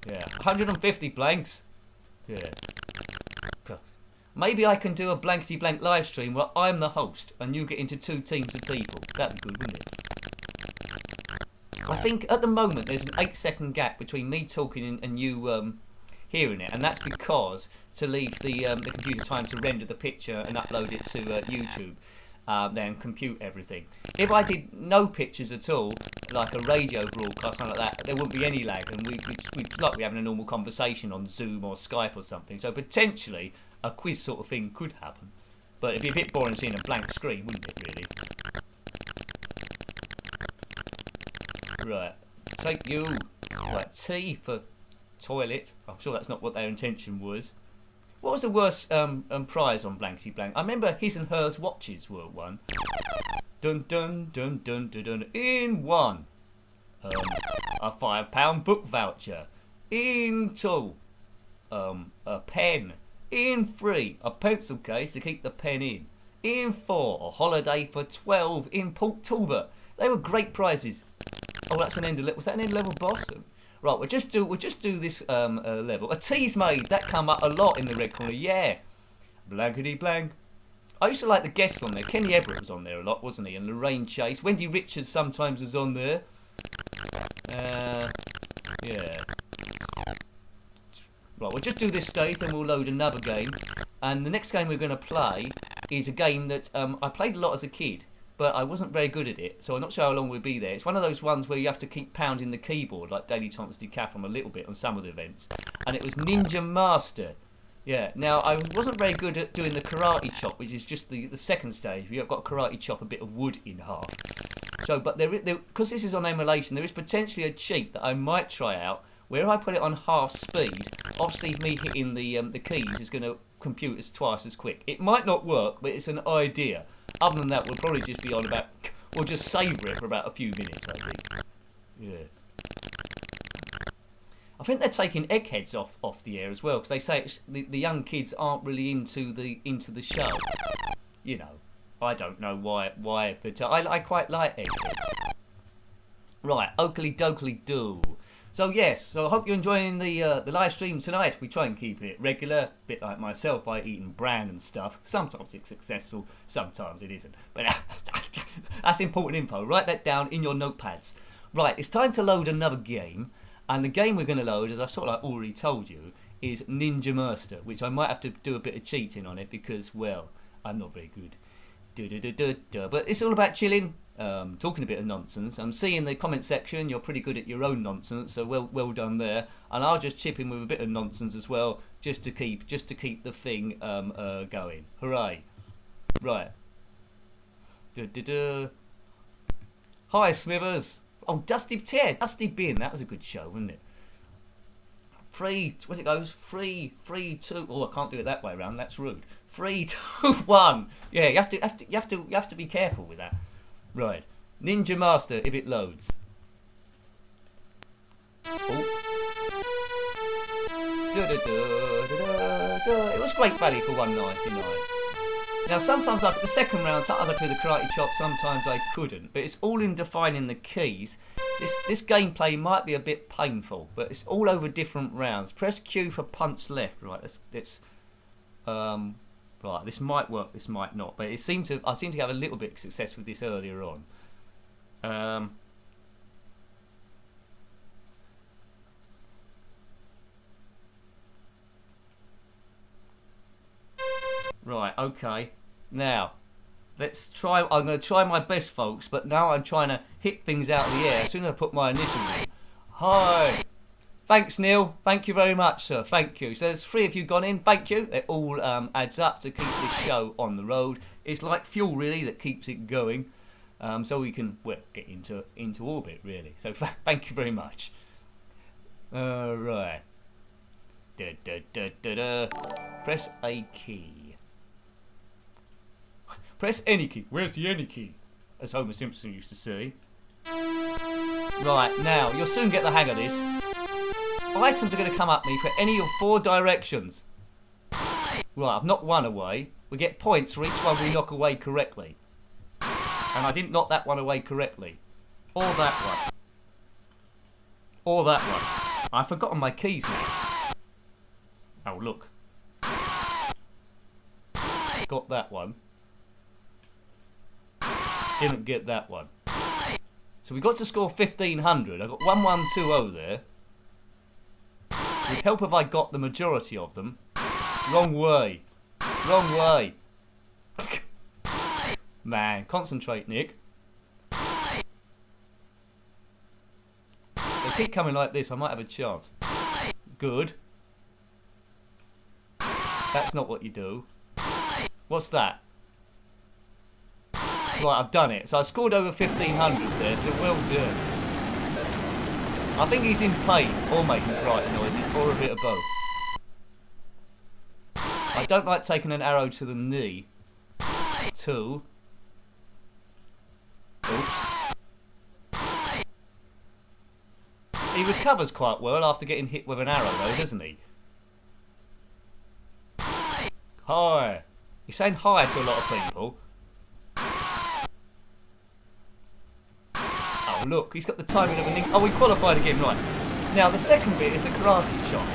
Yeah, 150 blanks. Yeah. Maybe I can do a blankety blank live stream where I'm the host and you get into 2 teams of people. That'd be good, wouldn't it? I think at the moment there's an 8-second gap between me talking and you hearing it, and that's because to leave the computer time to render the picture and upload it to YouTube. Then compute everything. If I did no pictures at all, like a radio broadcast, something like that, there wouldn't be any lag, and we'd like we're having a normal conversation on Zoom or Skype or something. So potentially a quiz sort of thing could happen, but it'd be a bit boring seeing a blank screen, wouldn't it? Really. Right. Take you. Right. T for toilet. I'm sure that's not what their intention was. What was the worst prize on Blankety Blank? I remember his and hers watches were one. Dun dun dun dun dun dun. In one. A £5 book voucher. In two. A pen. In 3. A pencil case to keep the pen in. In 4. A holiday for 12 in Port Talbot. They were great prizes. Oh, that's an end of level. Was that an end level boss? Right, we'll just do this level. A tease made, that come up a lot in the red corner, yeah. Blankety blank. I used to like the guests on there. Kenny Everett was on there a lot, wasn't he? And Lorraine Chase. Wendy Richards sometimes was on there. Yeah. Right, we'll just do this stage, then we'll load another game. And the next game we're going to play is a game that I played a lot as a kid, but I wasn't very good at it, so I'm not sure how long we'll be there. It's one of those ones where you have to keep pounding the keyboard, like Daily Thompson Decathlon a little bit on some of the events. And it was Ninja Master. Yeah, now I wasn't very good at doing the karate chop, which is just the second stage. You've got karate chop a bit of wood in half. So, but because this is on emulation, there is potentially a cheat that I might try out, where if I put it on half speed, obviously me hitting the keys is going to compute as twice as quick. It might not work, but it's an idea. Other than that, we'll probably just be on about, we'll just savour it for about a few minutes, I think. Yeah. I think they're taking eggheads off the air as well, because they say the young kids aren't really into the show. You know, I don't know why, but I quite like eggheads. Right, oakley dokley do. So yes, so I hope you're enjoying the live stream tonight. We try and keep it regular, a bit like myself by eating bran and stuff. Sometimes it's successful, sometimes it isn't. But that's important info. Write that down in your notepads. Right, it's time to load another game. And the game we're going to load, as I've sort of like already told you, is Ninja Master, which I might have to do a bit of cheating on it because, well, I'm not very good. But it's all about chilling, talking a bit of nonsense. I'm seeing the comment section, you're pretty good at your own nonsense, so well done there. And I'll just chip in with a bit of nonsense as well, just to keep the thing going. Hooray! Right. Hi Smithers. Oh, Dusty Bin. That was a good show, wasn't it? 3, what's it goes? 3, 2. Oh, I can't do it that way around. That's rude. 3, 2, 1. Yeah, you have to be careful with that. Right. Ninja Master. If it loads. Oh. It was great value for $1.99. Now sometimes the second round, sometimes I could do the karate chop, sometimes I couldn't. But it's all in defining the keys. This gameplay might be a bit painful, but it's all over different rounds. Press Q for punch left. Right, right, this might work, this might not. But I seem to have a little bit of success with this earlier on. Right, okay. Now, let's try. I'm going to try my best, folks, but now I'm trying to hit things out of the air as soon as I put my initials in. Hi. Thanks, Neil. Thank you very much, sir. Thank you. So there's 3 of you gone in. Thank you. It all adds up to keep this show on the road. It's like fuel, really, that keeps it going. So we can, well, get into orbit, really. So thank you very much. Right. Press a key. Press any key. Where's the any key? As Homer Simpson used to say. Right, now, you'll soon get the hang of this. Items are going to come at me for any of 4 directions. Right, I've knocked 1 away. We get points for each one we knock away correctly. And I didn't knock that one away correctly. Or that one. Or that one. I've forgotten my keys now. Oh, look. Got that one. Didn't get that one. So we got to score 1500. I got 1120 there. With help have I got the majority of them. Wrong way. Wrong way. Man, concentrate, Nick. They keep coming like this, I might have a chance. Good. That's not what you do. What's that? Right, I've done it. So I scored over 1500 there, so well done. I think he's in pain, or making frightened noises, or a bit of both. I don't like taking an arrow to the knee. 2. Oops. He recovers quite well after getting hit with an arrow though, doesn't he? Hi. He's saying hi to a lot of people. Oh look, he's got the timing of a ninja. Oh, we qualified again, right. Now the second bit is the karate chop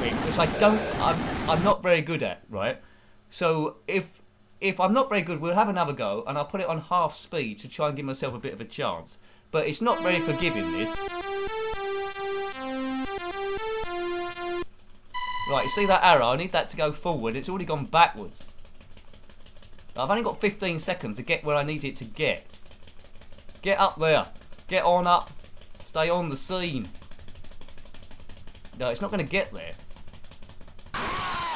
thing, which I'm not very good at, right? So if I'm not very good, we'll have another go, and I'll put it on half speed to try and give myself a bit of a chance. But it's not very forgiving, this. Right, you see that arrow? I need that to go forward. It's already gone backwards. I've only got 15 seconds to get where I need it to get. Get up there. Get on up. Stay on the scene. No, it's not going to get there.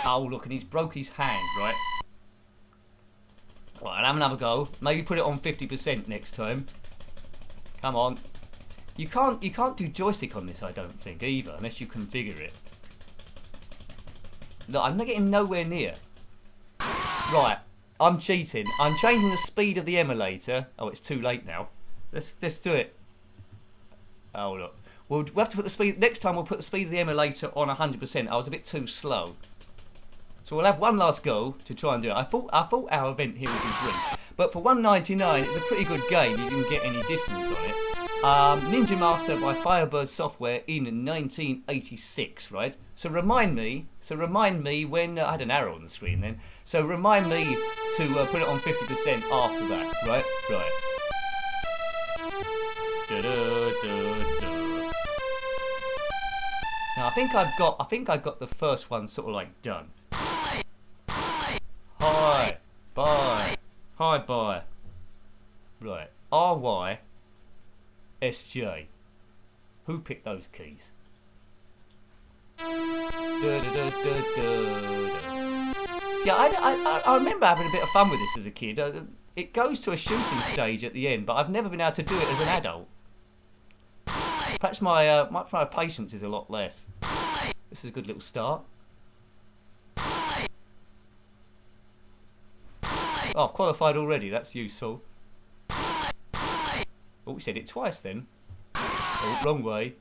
Oh, look, and he's broke his hand, right? Right, I'll have another go. Maybe put it on 50% next time. Come on. You can't do joystick on this, I don't think, either, unless you configure it. Look, I'm not getting nowhere near. Right, I'm cheating. I'm changing the speed of the emulator. Oh, it's too late now. Let's do it. Oh, look. We'll have to put the speed... Next time we'll put the speed of the emulator on 100%. I was a bit too slow. So we'll have one last go to try and do it. I thought our event here would be brilliant. But for $1.99, it's a pretty good game. You can get any distance on it. Ninja Master by Firebird Software in 1986, right? So remind me when... I had an arrow on the screen then. So remind me to put it on 50% after that, right? Right. Now I think I've got the first one sort of like done. Hi, bye, hi, bye. Right, RY, SJ. Who picked those keys? Yeah, I remember having a bit of fun with this as a kid. It goes to a shooting stage at the end, but I've never been able to do it as an adult. Perhaps my patience is a lot less. This is a good little start. Oh, I've qualified already. That's useful. Oh, we said it twice then. Oh, wrong way.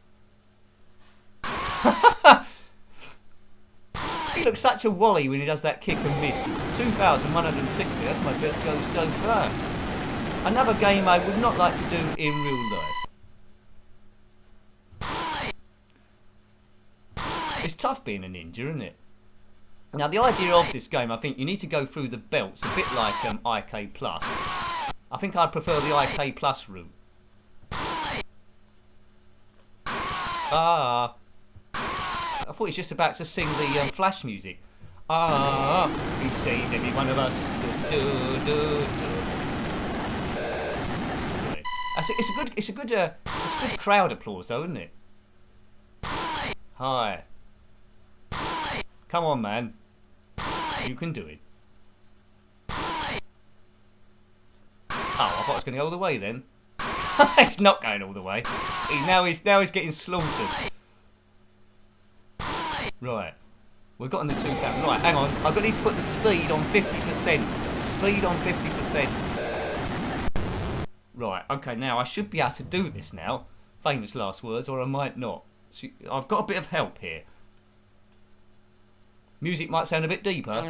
He looks such a wally when he does that kick and miss. 2,160, that's my best go so far. Another game I would not like to do in real life. It's tough being a ninja, isn't it? Now the idea of this game, I think you need to go through the belts, a bit like IK Plus. I think I'd prefer the IK Plus route. Ah. I thought he's just about to sing the Flash music. Ah, he saved every one of us. It's a good crowd applause though, isn't it? Hi. Come on, man. You can do it. Oh, I thought I was going to go all the way then. He's not going all the way. Now he's getting slaughtered. Right. We've got on the 2,000. Right, hang on. I've got to put the speed on 50%. Speed on 50%. Right, okay, now I should be able to do this now. Famous last words, or I might not. So I've got a bit of help here. Music might sound a bit deeper.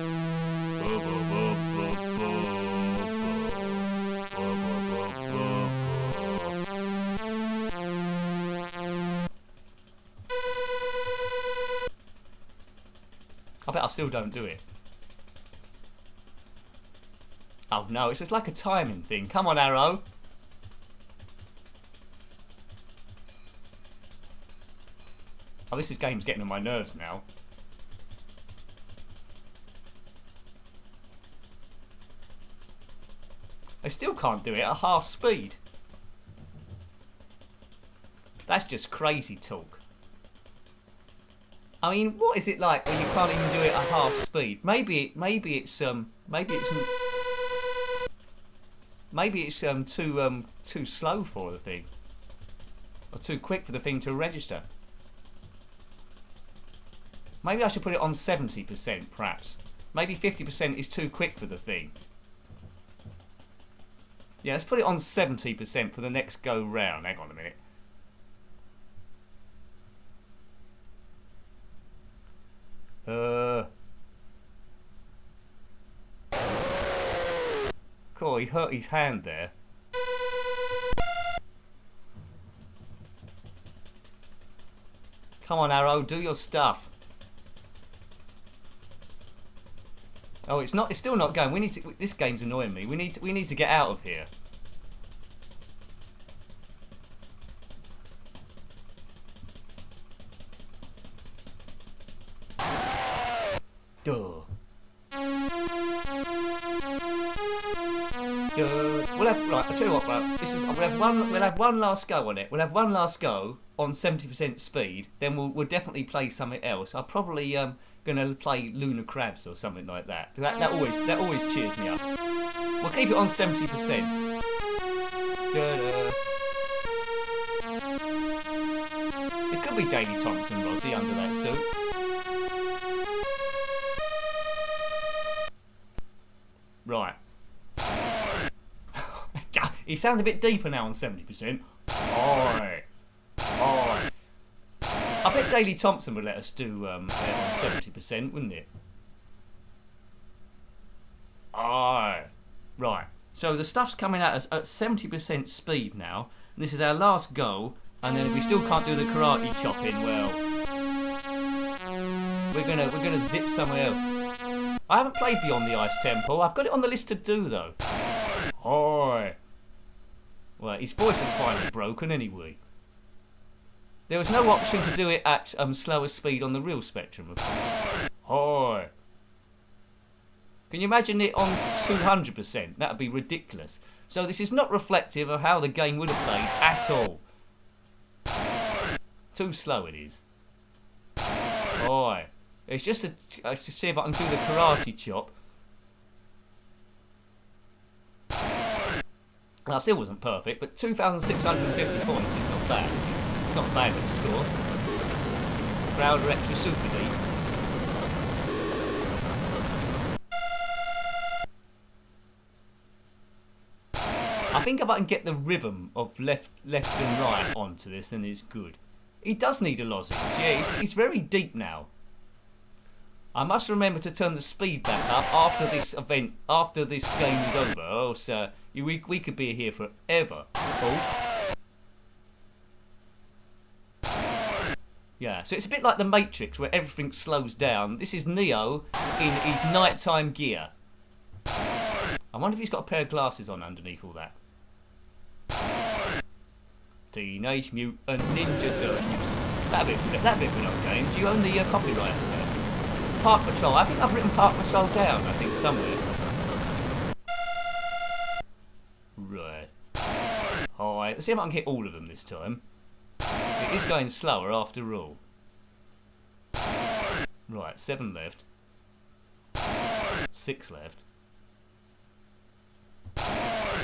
I bet I still don't do it. Oh no, it's just like a timing thing. Come on, Arrow. Oh, this game's getting on my nerves now. I still can't do it at half speed. That's just crazy talk. I mean, what is it like when you can't even do it at half speed? Maybe it's too slow for the thing, or too quick for the thing to register. Maybe I should put it on 70%, perhaps. Maybe 50% is too quick for the thing. Yeah, let's put it on 70% for the next go round. Hang on a minute. Cool, he hurt his hand there. Come on, Arrow, do your stuff. Oh, it's still not going. We need to. This game's annoying me. We need to get out of here. Duh. Right, I'll tell you what, right, we'll have one last go on it. We'll have one last go on 70% speed. Then we'll definitely play something else. I'll probably gonna play Lunar Crabs or something like that. That always cheers me up. We'll keep it on 70%. It could be Daley Thompson, Rosie, under that suit. Right. He sounds a bit deeper now on 70%. Oi. Oi. I bet Daley Thompson would let us do it on 70%, wouldn't it? Oi. Right. So the stuff's coming at us at 70% speed now. And this is our last go. And then if we still can't do the karate chopping, well, we're gonna zip somewhere else. I haven't played Beyond the Ice Temple. I've got it on the list to do though. Oi. Well, his voice is finally broken anyway. There was no option to do it at slower speed on the real Spectrum, of course. Oi. Can you imagine it on 200%? That would be ridiculous. So this is not reflective of how the game would have played at all. Too slow it is. Oi. It's just to see if I can do the karate chop. Well, that still wasn't perfect, but 2,650 points is not bad. It's not a bad little score. Crowd are extra super deep. I think if I can get the rhythm of left and right onto this, then it's good. He does need a lozenge. Yeah, he's very deep now. I must remember to turn the speed back up after this event, after this game is over. Oh, sir, we could be here forever. Oh. Yeah, so it's a bit like the Matrix where everything slows down. This is Neo in his nighttime gear. I wonder if he's got a pair of glasses on underneath all that. Teenage Mutant Ninja Turtles. That bit for no game. Do you own the copyright for that? Park Patrol. I think I've written Park Patrol down, I think, somewhere. Right. Alright, let's see if I can hit all of them this time. It is going slower after all. Right, 7 left. 6 left.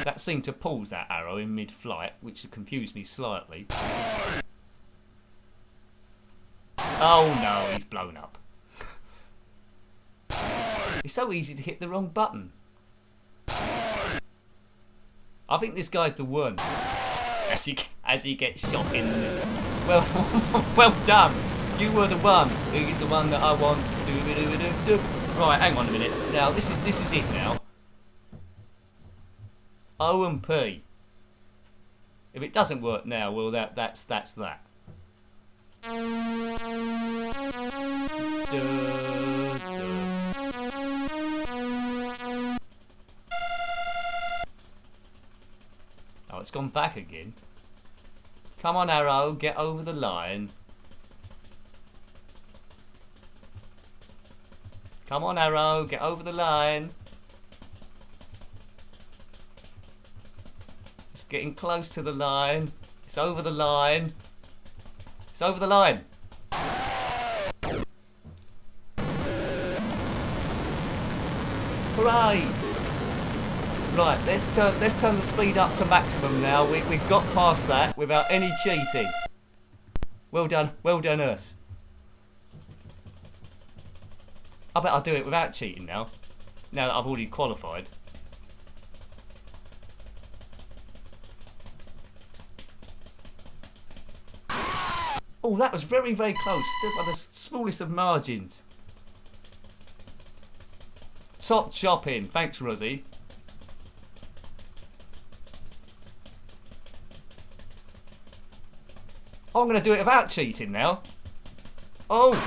That seemed to pause that arrow in mid-flight, which confused me slightly. Oh no, he's blown up. It's so easy to hit the wrong button. I think this guy's the one. As he gets shot in the middle. Well, well done. You were the one. He's the one that I want. Right, hang on a minute. Now this is it now. O and P. If it doesn't work now, well that's that. Oh, it's gone back again. Come on, Arrow, get over the line. Come on, Arrow, get over the line. It's getting close to the line. It's over the line. It's over the line. Hooray! Right, let's turn the speed up to maximum now. We've got past that without any cheating. Well done us. I bet I'll do it without cheating now. Now that I've already qualified. Oh, that was very, very close. By the smallest of margins. Top chopping. Thanks, Rosie. Oh, I'm going to do it without cheating now. I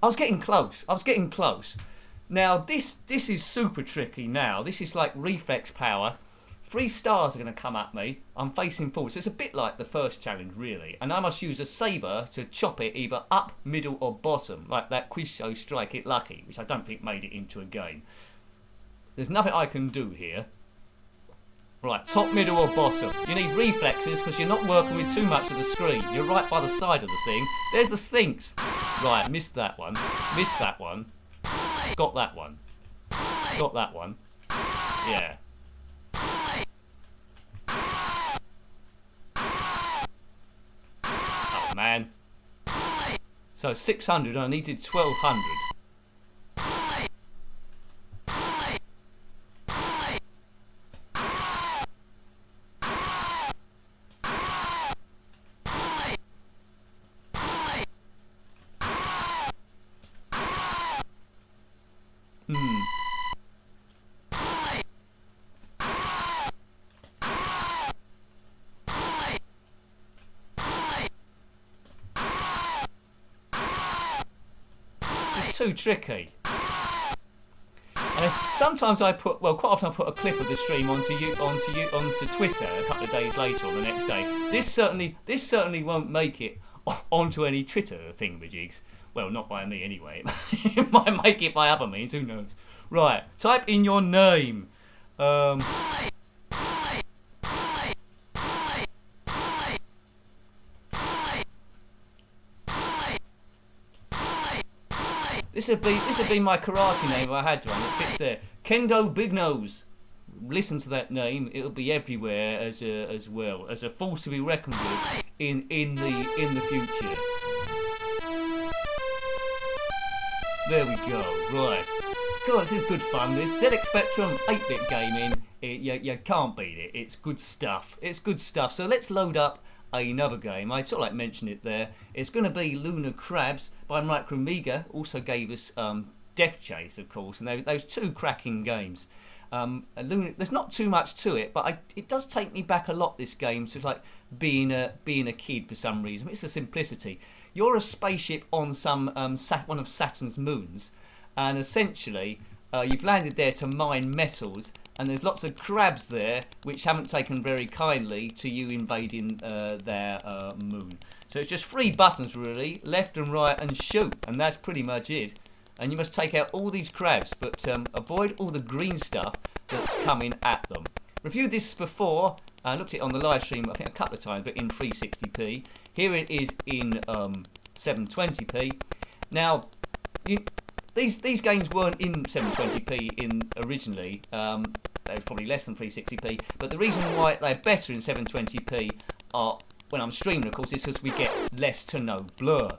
was getting close. Now, this is super tricky now. This is like reflex power. 3 stars are going to come at me. I'm facing forward. So it's a bit like the first challenge, really. And I must use a saber to chop it either up, middle, or bottom. Like that quiz show Strike It Lucky, which I don't think made it into a game. There's nothing I can do here. Right, top, middle, or bottom. You need reflexes because you're not working with too much of the screen. You're right by the side of the thing. There's the Sphinx. Right, missed that one. Missed that one. Got that one. Got that one. Yeah. Oh, man. So 600 and I needed 1200. Too tricky. And sometimes I put, well, quite often I put a clip of the stream onto Twitter a couple of days later or the next day. This certainly won't make it onto any Twitter thingamajigs. Well, not by me anyway. It might make it by other means. Who knows? Right. Type in your name. This would be my karate name if I had one. It fits there. Kendo Big Nose. Listen to that name. It'll be everywhere as well as a force to be reckoned with in the future. There we go. Right. God, this is good fun. This ZX Spectrum 8-bit gaming. You can't beat it. It's good stuff. So let's load up another game. I sort of like mentioned it there. It's going to be Lunar Crabs by Micromedia. Also gave us Death Chase, of course, and those two cracking games. There's not too much to it, but it does take me back a lot. This game to like being a kid for some reason. It's the simplicity. You're a spaceship on some one of Saturn's moons, and essentially you've landed there to mine metals. And there's lots of crabs there which haven't taken very kindly to you invading their moon. So it's just 3 buttons really, left and right and shoot, and that's pretty much it. And you must take out all these crabs, but avoid all the green stuff that's coming at them. Reviewed this before, I looked at it on the live stream I think a couple of times, but in 360p. Here it is in 720p. Now, these games weren't in 720p originally. They were probably less than 360p. But the reason why they're better in 720p are when I'm streaming, of course, is because we get less to no blur.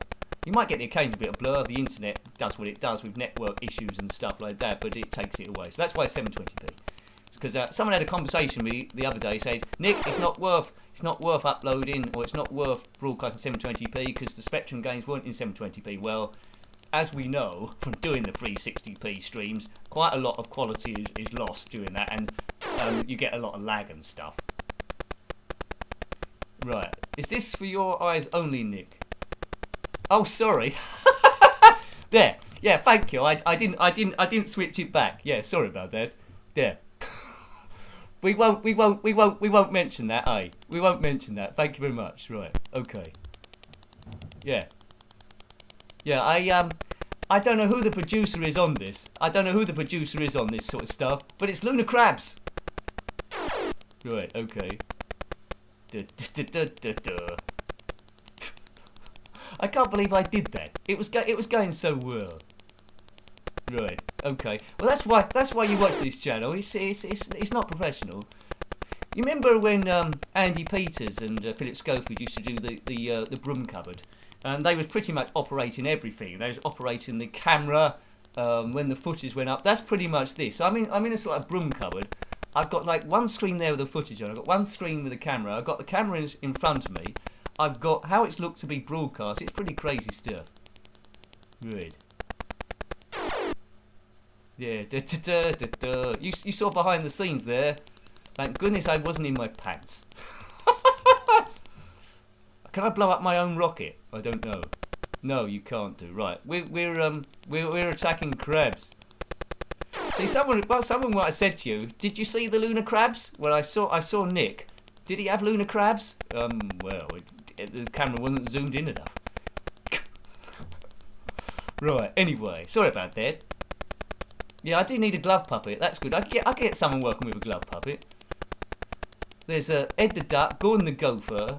You might get the occasional bit of blur. The internet does what it does with network issues and stuff like that, but it takes it away. So that's why it's 720p. Because someone had a conversation with me the other day, said, Nick, it's not worth uploading, or it's not worth broadcasting 720p because the Spectrum games weren't in 720p. Well, as we know from doing the 360p streams, quite a lot of quality is lost doing that, and you get a lot of lag and stuff. Right, is this for your eyes only, Nick? Oh, sorry. There, yeah, thank you. I didn't switch it back. Yeah, sorry about that. There. We won't mention that, eh? We won't mention that. Thank you very much. Right, okay. Yeah. Yeah, I don't know who the producer is on this. I don't know who the producer is on this sort of stuff, but it's Lunar Crabs. Right, okay. I can't believe I did that. It was going so well. Right, okay. Well, that's why you watch this channel. It's not professional. You remember when Andy Peters and Philip Schofield used to do the broom cupboard? And they was pretty much operating everything. They was operating the camera when the footage went up. That's pretty much this. I'm in a sort of broom cupboard. I've got like one screen there with the footage on. I've got one screen with the camera. I've got the camera in front of me. I've got how it's looked to be broadcast. It's pretty crazy stuff. Right. Yeah. You saw behind the scenes there. Thank goodness I wasn't in my pants. Can I blow up my own rocket? I don't know. No, you can't do. Right, we're attacking crabs. See, someone might have said to you, did you see the Lunar Crabs? Well, I saw Nick. Did he have Lunar Crabs? Well, the camera wasn't zoomed in enough. Right. Anyway, sorry about that. Yeah, I do need a glove puppet. That's good. I can get someone working with a glove puppet. There's Ed the Duck, Gordon the Gopher.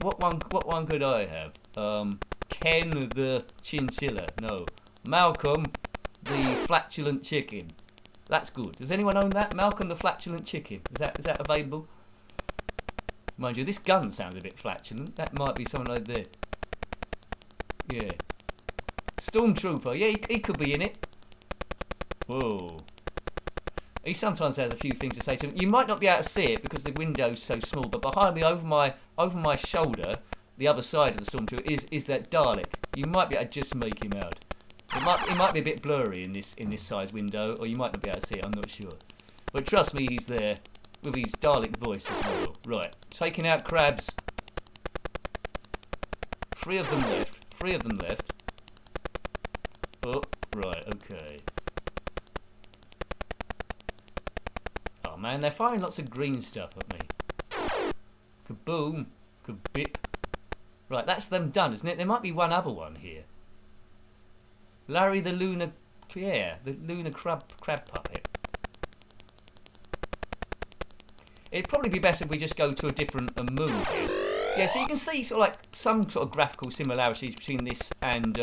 What one could I have? Ken the Chinchilla. No. Malcolm the Flatulent Chicken. That's good. Does anyone own that? Malcolm the Flatulent Chicken. Is that available? Mind you, this gun sounds a bit flatulent. That might be something like that. Yeah. Stormtrooper. Yeah, he could be in it. Whoa. He sometimes has a few things to say to him. You might not be able to see it because the window's so small, but behind me, over my shoulder, the other side of the Stormtrooper is that Dalek. You might be able to just make him out. It might be a bit blurry in this size window, or you might not be able to see it. I'm not sure. But trust me, he's there with his Dalek voice as well. Right, taking out crabs. 3 of them left. 3 of them left. Oh, right, okay. Oh man, they're firing lots of green stuff at me. Kaboom. Kabip. Right, that's them done, isn't it? There might be one other one here. Larry the Lunar... Yeah, the Lunar Crab puppet. It'd probably be better if we just go to a different moon here. Yeah, so you can see sort of like some sort of graphical similarities between this and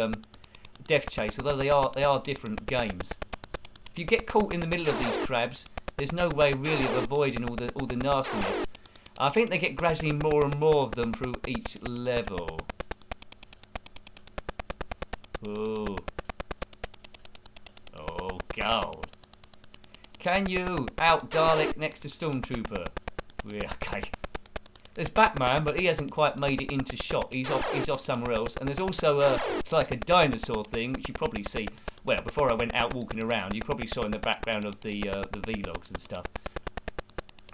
Death Chase, although they are different games. If you get caught in the middle of these crabs, there's no way really of avoiding all the nastiness. I think they get gradually more and more of them through each level. Oh. Oh, God. Can you out Dalek next to Stormtrooper? Yeah, okay. There's Batman, but he hasn't quite made it into shot. He's off somewhere else. And there's also it's like a dinosaur thing, which you probably see. Well, before I went out walking around, you probably saw in the background of the vlogs and stuff.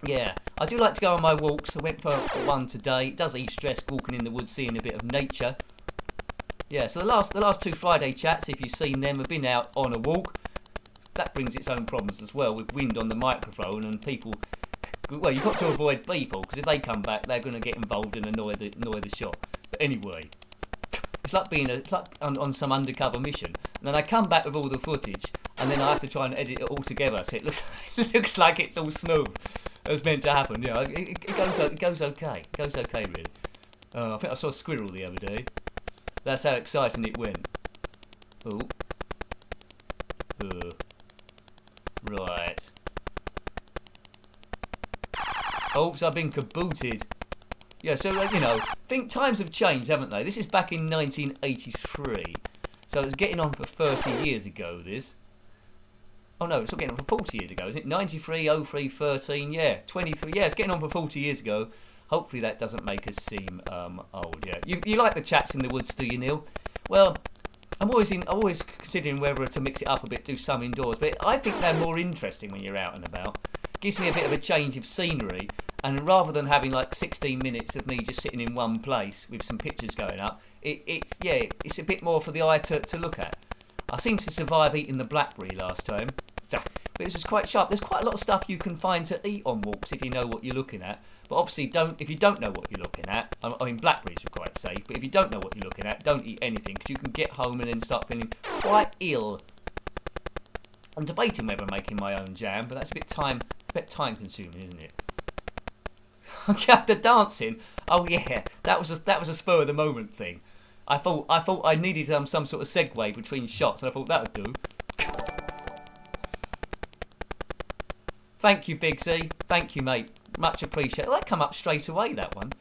Yeah, I do like to go on my walks. I went for one today. It does ease stress walking in the woods, seeing a bit of nature. Yeah, so the last 2 Friday chats, if you've seen them, have been out on a walk. That brings its own problems as well, with wind on the microphone and people. Well, you've got to avoid people, because if they come back, they're going to get involved and annoy the shot. But anyway, it's like being on some undercover mission. And then I come back with all the footage, and then I have to try and edit it all together, so it looks like it's all smooth as meant to happen. Yeah, it goes okay. It goes okay, really. I think I saw a squirrel the other day. That's how exciting it went. Oh. Right. Oops, I've been kabooted. Yeah, so, you know, I think times have changed, haven't they? This is back in 1983. So it's getting on for 30 years ago, this. Oh, no, it's not getting on for 40 years ago, is it? 93, 03, 13, yeah. 23, yeah, it's getting on for 40 years ago. Hopefully that doesn't make us seem old, yeah. You like the chats in the woods, do you, Neil? Well, I'm always considering whether to mix it up a bit, do some indoors. But I think they're more interesting when you're out and about. Gives me a bit of a change of scenery, and rather than having like 16 minutes of me just sitting in one place with some pictures going up, it's a bit more for the eye to look at. I seemed to survive eating the blackberry last time, but it was just quite sharp. There's quite a lot of stuff you can find to eat on walks if you know what you're looking at. But obviously, if you don't know what you're looking at, I mean blackberries are quite safe, but if you don't know what you're looking at, don't eat anything, because you can get home and then start feeling quite ill. I'm debating whether I'm making my own jam, but that's a bit time consuming, isn't it? Okay, the dancing. Oh yeah, that was a spur of the moment thing. I thought I needed some sort of segue between shots, and I thought that would do. Thank you, Big C. Thank you, mate. Much appreciated. That come up straight away, that one.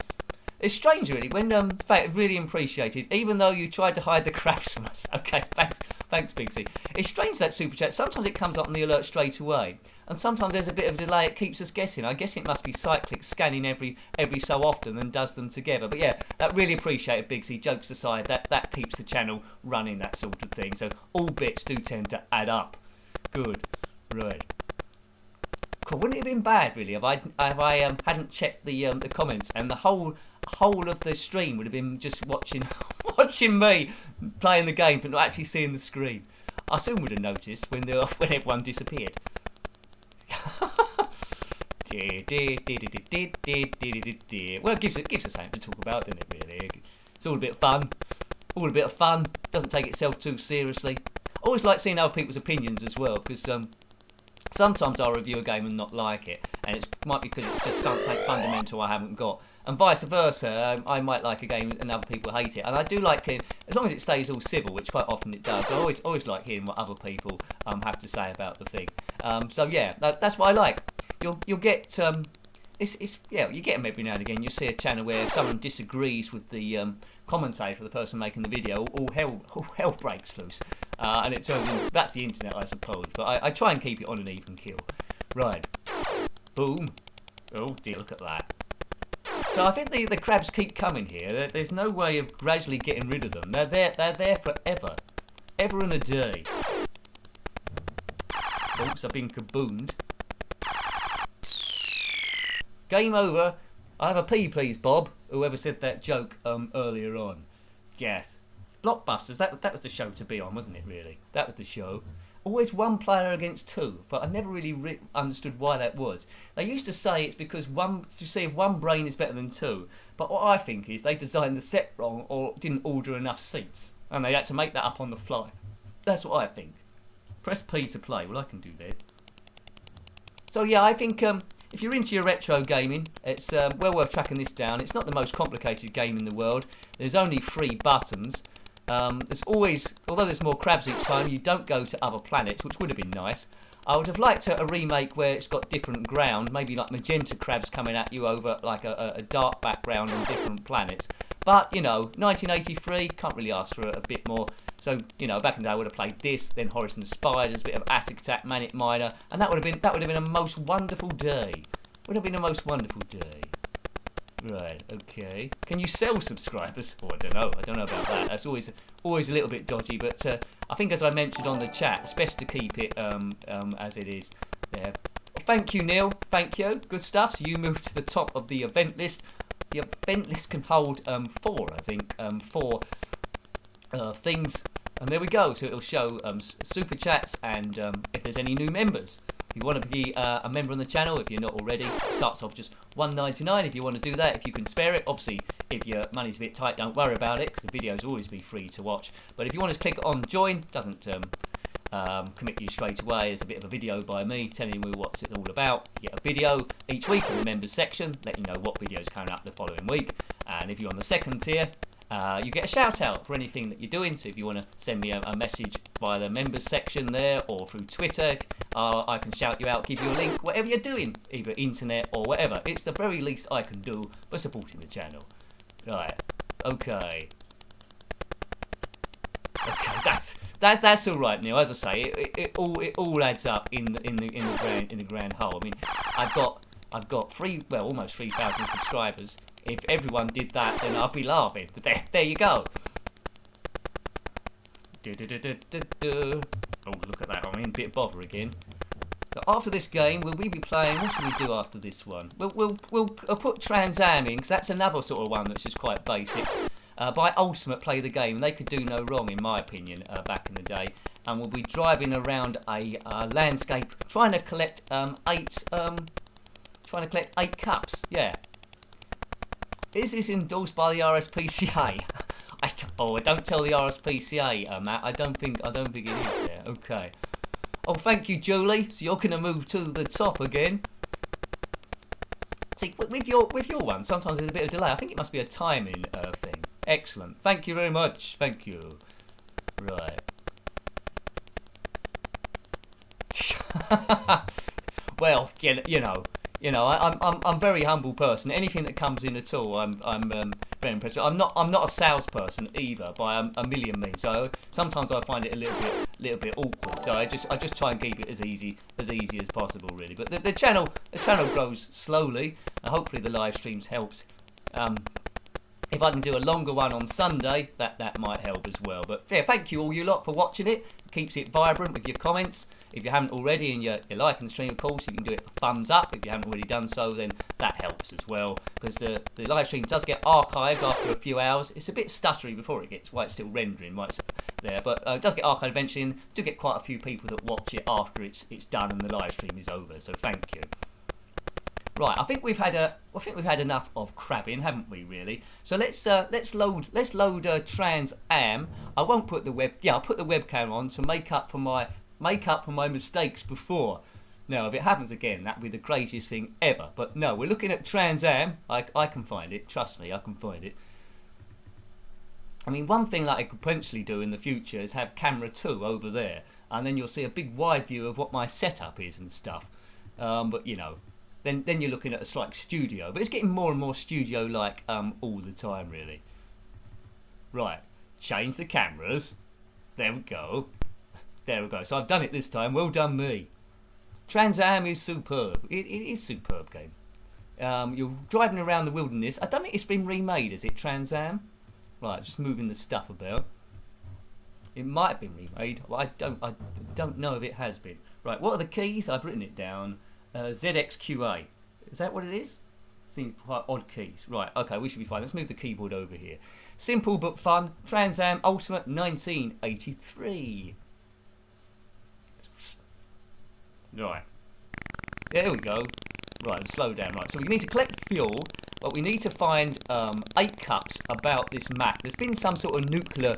It's strange, really, when, in fact, really appreciated, even though you tried to hide the crabs from us. Okay, thanks, Big C. It's strange, that super chat. Sometimes it comes up on the alert straight away, and sometimes there's a bit of a delay. It keeps us guessing. I guess it must be cyclic scanning every so often and does them together. But yeah, that really appreciated, Big C. Jokes aside, that keeps the channel running, that sort of thing. So all bits do tend to add up. Good. Right. Cool. Wouldn't it have been bad, really, if I hadn't checked the comments, and the whole of the stream would have been just watching me playing the game but not actually seeing the screen. I soon would have noticed when everyone disappeared. Well, it gives us something to talk about, doesn't it, really? It's all a bit of fun. All a bit of fun. Doesn't take itself too seriously. I always like seeing other people's opinions as well, because sometimes I'll review a game and not like it, and it might be because it's just something fundamental I haven't got. And vice versa, I might like a game and other people hate it. And I do like it, as long as it stays all civil, which quite often it does. I always like hearing what other people have to say about the thing. So yeah, that's what I like. You'll get you get them every now and again. You see a channel where someone disagrees with the commentator, the person making the video, all hell breaks loose, and it turns in, that's the internet, I suppose. But I try and keep it on an even keel. Right, boom. Oh dear, look at that. So I think the crabs keep coming here. There's no way of gradually getting rid of them. They're there forever, ever and a day. Oops, I've been kabooned. Game over. I have a pee, please, Bob. Whoever said that joke earlier on. Yes. Blockbusters, that was the show to be on, wasn't it, really? That was the show. Always one player against two, but I never really understood why that was. They used to say it's because to see if one brain is better than two, but what I think is they designed the set wrong or didn't order enough seats, and they had to make that up on the fly. That's what I think. Press P to play. Well, I can do that. So yeah, I think if you're into your retro gaming, it's well worth tracking this down. It's not the most complicated game in the world. There's only 3 buttons. There's always, although there's more crabs each time, you don't go to other planets, which would have been nice. I would have liked a remake where it's got different ground, maybe like magenta crabs coming at you over like a dark background on different planets. But, you know, 1983, can't really ask for a bit more. So, you know, back in the day I would have played this, then Horace and the Spiders, a bit of Attic Attack, Manic Miner, and that would have been a most wonderful day. Would have been a most wonderful day. Right, okay. Can you sell subscribers? Oh, I don't know. I don't know about that. That's always a little bit dodgy. But I think, as I mentioned on the chat, it's best to keep it as it is there. Thank you, Neil. Thank you. Good stuff. So you moved to the top of the event list. The event list can hold 4, I think, 4 things. And there we go. So it'll show super chats and if there's any new members. If you want to be a member on the channel, if you're not already, it starts off just $1.99 if you want to do that, if you can spare it. Obviously, if your money's a bit tight, don't worry about it, because the videos will always be free to watch. But if you want to click on join, doesn't commit you straight away. There's a bit of a video by me telling you what's it all about. You get a video each week in the members section, letting you know what videos coming up the following week. And if you're on the second tier, you get a shout out for anything that you're doing. So if you want to send me a message via the members section there, or through Twitter, I can shout you out, give you a link, whatever you're doing, either internet or whatever. It's the very least I can do for supporting the channel. Right, okay. Okay, that's all right, Neil. As I say, it all adds up in the grand whole. I mean, I've got almost 3,000 subscribers. If everyone did that, then I'd be laughing. But there you go. Oh, look at that. I'm in a bit of bother again. So after this game, will we be playing? What should we do after this one? We'll put Tranz Am in, because that's another sort of one that's just quite basic. By Ultimate Play the Game, they could do no wrong, in my opinion, back in the day. And we'll be driving around a landscape, trying to collect 8 cups. Yeah. Is this endorsed by the RSPCA? I don't tell the RSPCA, Matt. I don't think it is there. Okay. Oh, thank you, Julie. So you're gonna move to the top again. See, with your one, sometimes there's a bit of delay. I think it must be a timing thing. Excellent. Thank you very much. Thank you. Right. Well, you know, I'm a very humble person. Anything that comes in at all, I'm very impressed. I'm not a salesperson either, by a million means. So sometimes I find it a little bit awkward. So I just try and keep it as easy as possible, really. But the channel grows slowly, and hopefully the live streams helps. If I can do a longer one on Sunday, that might help as well. But yeah, thank you all you lot for watching it. Keeps it vibrant with your comments. If you haven't already and you're liking the stream, of course, you can do it a thumbs up. If you haven't already done so, then that helps as well. Because the live stream does get archived after a few hours. It's a bit stuttery before it gets, while it's still rendering, while it's there. But it does get archived eventually, and do get quite a few people that watch it after it's done and the live stream is over. So thank you. Right, I think we've had enough of crabbing, haven't we? Really. So let's load Tranz Am. I won't put the I'll put the webcam on to make up for my mistakes before. Now, if it happens again, that'd be the craziest thing ever. But no, we're looking at Tranz Am. I can find it. Trust me, I can find it. I mean, one thing that I could potentially do in the future is have camera 2 over there, and then you'll see a big wide view of what my setup is and stuff. But you know. Then you're looking at a slight studio, but it's getting more and more studio-like all the time, really. Right, change the cameras. There we go. There we go. So I've done it this time. Well done, me. Tranz Am is superb. It is a superb game. You're driving around the wilderness. I don't think it's been remade, is it, Tranz Am? Right, just moving the stuff about. It might have been remade. Well, I don't know if it has been. Right, what are the keys? I've written it down. ZXQA. Is that what it is? Seems quite odd keys. Right, okay, we should be fine. Let's move the keyboard over here. Simple but fun. Tranz Am Ultimate 1983. Right. There we go. Right, slow down. Right, so we need to collect fuel, but we need to find 8 cups about this map. There's been some sort of nuclear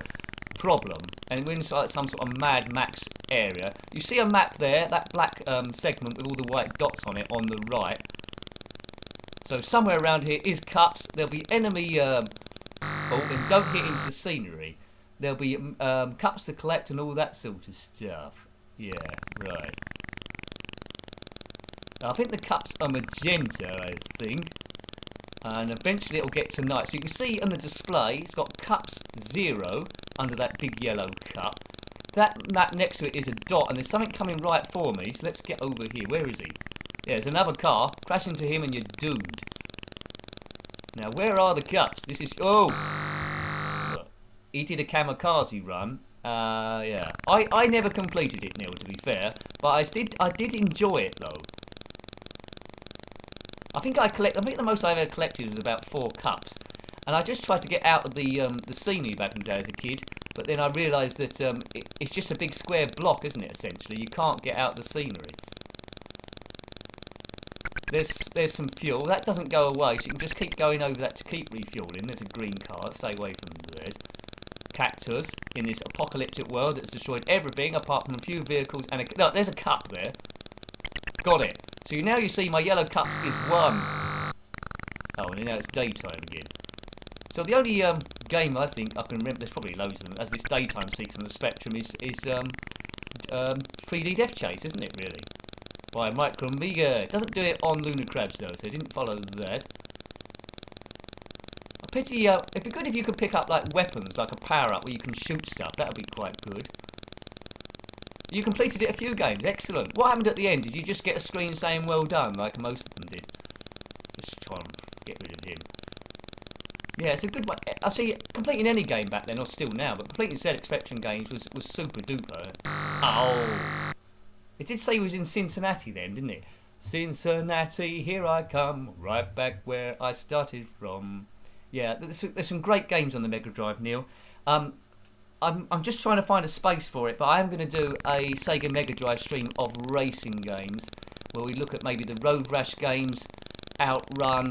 problem, and we're in some sort of Mad Max area. You see a map there, that black segment with all the white dots on it on the right. So somewhere around here is cups. There'll be enemy and don't hit into the scenery. There'll be cups to collect and all that sort of stuff. Yeah, right. I think the cups are magenta, I think. And eventually it'll get to night. So you can see on the display, it's got cups 0 under that big yellow cup. That map next to it is a dot, and there's something coming right for me. So let's get over here. Where is he? Yeah, there's another car. Crash into him and you're doomed. Now, where are the cups? This is... Oh! Look, he did a kamikaze run. Yeah. I never completed it, Neil, to be fair. But I did enjoy it, though. I think the most I ever collected was about 4 cups. And I just tried to get out of the scenery back in the day as a kid. But then I realised that it's just a big square block, isn't it, essentially? You can't get out of the scenery. There's some fuel. That doesn't go away, so you can just keep going over that to keep refuelling. There's a green car. Stay away from the red. Cactus in this apocalyptic world that's destroyed everything apart from a few vehicles and a... No, there's a cup there. Got it. So now you see my yellow cups is 1. Oh, and now it's daytime again. So the only game I think I can remember, there's probably loads of them, as this daytime sequence on the Spectrum is 3D Death Chase, isn't it, really? By Micro Amiga. It doesn't do it on Lunar Crabs, though, so it didn't follow that. A pity, it'd be good if you could pick up, like, weapons, like a power-up where you can shoot stuff. That would be quite good. You completed it a few games. Excellent. What happened at the end? Did you just get a screen saying well done, like most of them did? Just try and get rid of him. Yeah, it's a good one. I see completing any game back then, or still now, but completing ZX Spectrum games was super duper. Oh. It did say he was in Cincinnati then, didn't it? Cincinnati, here I come, right back where I started from. Yeah, there's some great games on the Mega Drive, Neil. I'm just trying to find a space for it, but I am going to do a Sega Mega Drive stream of racing games, where we look at maybe the Road Rash games, Outrun,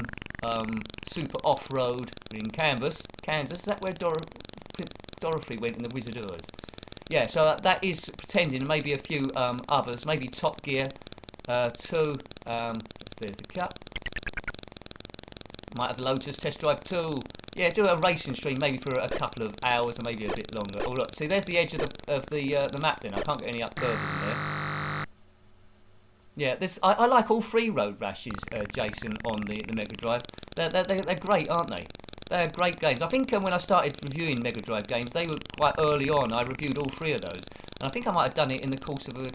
Super Off-Road in Kansas. Is that where Dorothy went in the Wizard of Oz? Yeah, so that is pretending, and maybe a few others, maybe Top Gear 2. There's the cup. Might have the Lotus Test Drive 2. Yeah, do a racing stream maybe for a couple of hours or maybe a bit longer. Oh look, see there's the edge of the map then. I can't get any up further than there. Yeah, I like all 3 Road Rashes, Jason, on the Mega Drive. They're great, aren't they? They're great games. I think when I started reviewing Mega Drive games, they were quite early on. I reviewed all 3 of those, and I think I might have done it in the course of a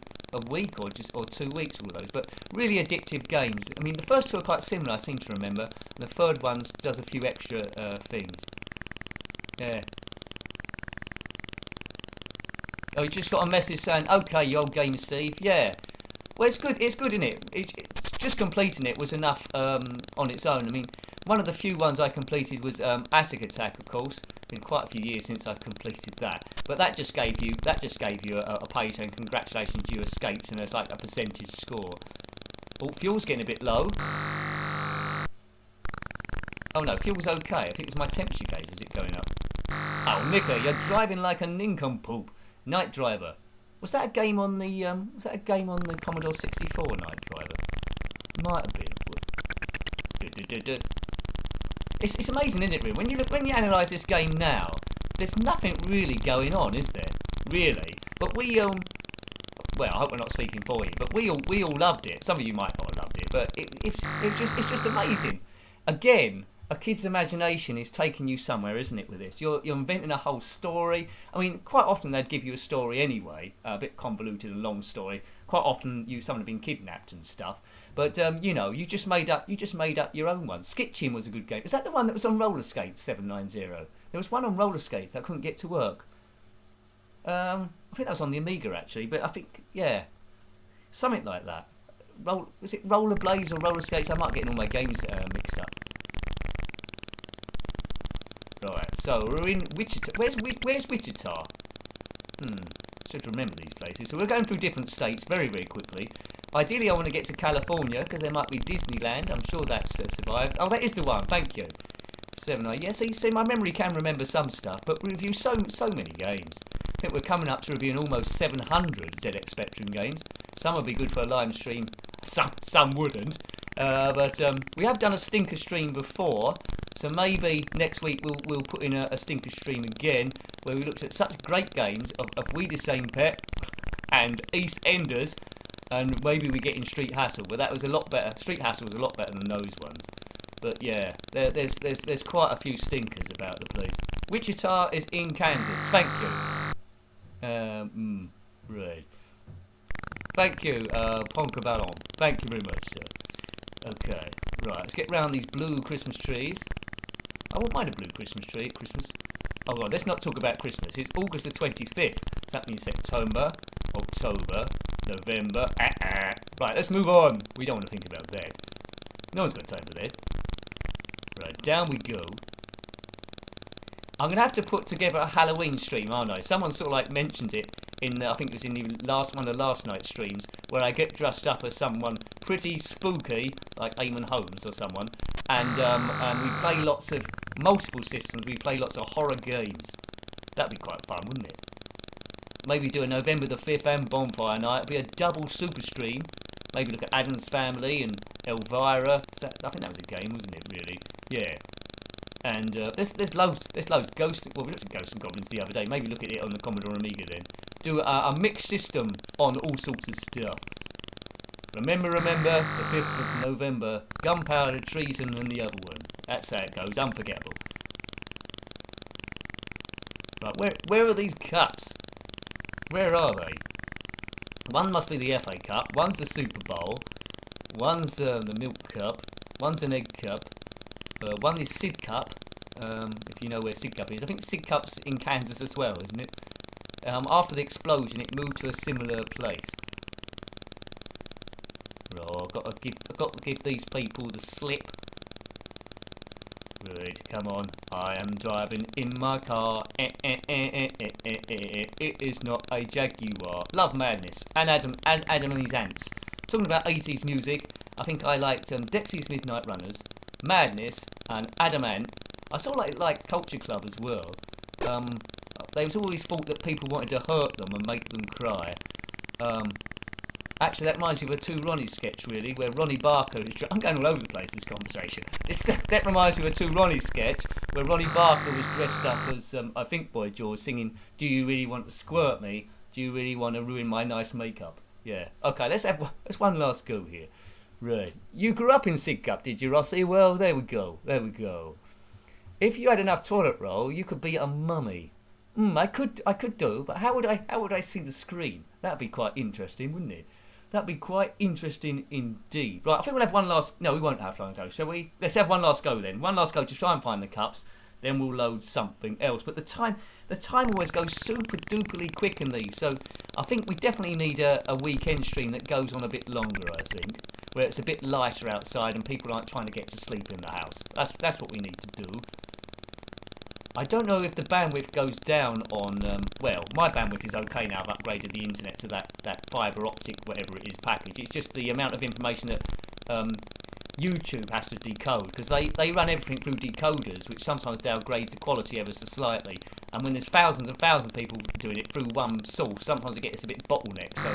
week or 2 weeks, all those. But really addictive games. I mean, the first 2 are quite similar, I seem to remember. And the third one does a few extra things. Yeah. Oh, you just got a message saying, "Okay, you old gamer Steve." Yeah. Well, it's good, isn't it? Just completing it was enough on its own. I mean, one of the few ones I completed was Attic Attack, of course. Been quite a few years since I've completed that. But that just gave you a page saying congratulations, you escaped, and there's like a percentage score. Oh, fuel's getting a bit low. Oh no, fuel's okay. I think it's my temperature gauge. Is it going up? Oh, Nicker, you're driving like a nincompoop. Night Driver. Was that a game on the Commodore 64, Night Driver? Might have been. It's amazing, isn't it, really? When you analyse this game now, there's nothing really going on, is there? Really. But we well, I hope we're not speaking for you, but we all loved it. Some of you might not have loved it, but it's just amazing. Again, a kid's imagination is taking you somewhere, isn't it, with this? You're inventing a whole story. I mean, quite often they'd give you a story anyway, a bit convoluted and long story. Quite often someone had been kidnapped and stuff. But you know, you just made up your own one. Skitchin was a good game. Is that the one that was on roller skates? 790. There was one on roller skates I couldn't get to work. I think that was on the Amiga actually, but I think something like that. Was it rollerblades or roller skates? I might be getting all my games mixed up. Right, so we're in Wichita. Where's Wichita? Should remember these places. So we're going through different states very, very quickly. Ideally, I want to get to California because there might be Disneyland. I'm sure that's survived. Oh, that is the one. Thank you. 7. Yeah, see, my memory can remember some stuff, but we review so many games. I think we're coming up to reviewing almost 700 ZX Spectrum games. Some would be good for a live stream. Some wouldn't. But we have done a stinker stream before. So maybe next week we'll put in a stinker stream again where we looked at such great games of We the Same Pet and East Enders, and maybe we get in Street Hassle, but that was a lot better. Street Hassle was a lot better than those ones. But yeah, there's quite a few stinkers about the place. Wichita is in Kansas. Thank you. Right. Thank you, Ponka Ballon. Thank you very much, sir. Okay, right. Let's get round these blue Christmas trees. I wouldn't mind a blue Christmas tree at Christmas. Oh God, let's not talk about Christmas. It's August the 25th. So that means September, October, November. Right, let's move on. We don't want to think about that. No one's got time for that. Right, down we go. I'm going to have to put together a Halloween stream, aren't I? Someone sort of like mentioned it in, I think it was in the one of the last night's streams, where I get dressed up as someone pretty spooky, like Eamon Holmes or someone, and we play lots of multiple systems. We play lots of horror games. That'd be quite fun, wouldn't it? Maybe do a November the 5th and Bonfire Night. It'd be a double super stream. Maybe look at Adam's Family and Elvira. I think that was a game, wasn't it? Really? Yeah. And there's loads. Ghosts. Well, we looked at Ghosts and Goblins the other day. Maybe look at it on the Commodore Amiga then. Do a mixed system on all sorts of stuff. Remember, the 5th of November. Gunpowder, treason, and the other one. That's how it goes. Unforgettable. Right, where are these cups? Where are they? One must be the FA Cup. One's the Super Bowl. One's the Milk Cup. One's an Egg Cup. One is Sid Cup, if you know where Sid Cup is. I think Sid Cup's in Kansas as well, isn't it? After the explosion, it moved to a similar place. Oh, I've got to give these people the slip. Right, come on. I am driving in my car. It is not a Jaguar. Love Madness. And Adam and his ants. Talking about 80s music, I think I liked Dexy's Midnight Runners, Madness, and Adamant. I sort of like Culture Club as well. They was always thought that people wanted to hurt them and make them cry. Actually, that reminds me of a Two Ronnie sketch, really, where Ronnie Barker is... I'm going all over the place, this conversation. That reminds me of a Two Ronnie sketch, where Ronnie Barker was dressed up as, I think, Boy George, singing, "Do you really want to squirt me? Do you really want to ruin my nice makeup?" Yeah. Okay, let's one last go here. Right. You grew up in Sid Cup, did you, Rossi? Well, there we go. If you had enough toilet roll, you could be a mummy. I could do, but how would I see the screen? That'd be quite interesting, wouldn't it? That'd be quite interesting indeed. Right, I think we'll have one last... No, we won't have one go, shall we? Let's have one last go then. One last go to try and find the cups. Then we'll load something else. But the time always goes super duperly quick in these. So I think we definitely need a weekend stream that goes on a bit longer, I think. Where it's a bit lighter outside and people aren't trying to get to sleep in the house. That's what we need to do. I don't know if the bandwidth goes down on, well, my bandwidth is okay now. I've upgraded the internet to that fibre optic, whatever it is, package. It's just the amount of information that YouTube has to decode, because they run everything through decoders, which sometimes downgrades the quality ever so slightly. And when there's thousands and thousands of people doing it through one source, sometimes it gets a bit bottleneck. So,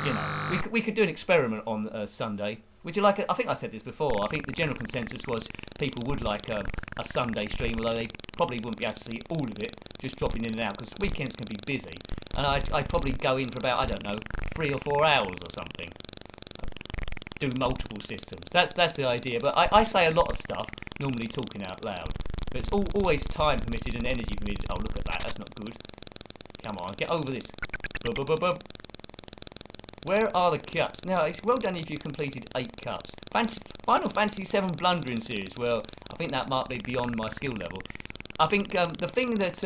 you know, we could do an experiment on Sunday. Would you like it? I think I said this before. I think the general consensus was people would like a Sunday stream, although they probably wouldn't be able to see all of it, just dropping in and out, because weekends can be busy. And I'd probably go in for about, I don't know, 3 or 4 hours or something. Do multiple systems. That's the idea. But I say a lot of stuff, normally talking out loud. But it's always time permitted and energy permitted. Oh, look at that. That's not good. Come on, get over this. Where are the cups? Now, it's well done if you completed 8 cups. Final Fantasy VII Blundering Series. Well, I think that might be beyond my skill level. I think the thing that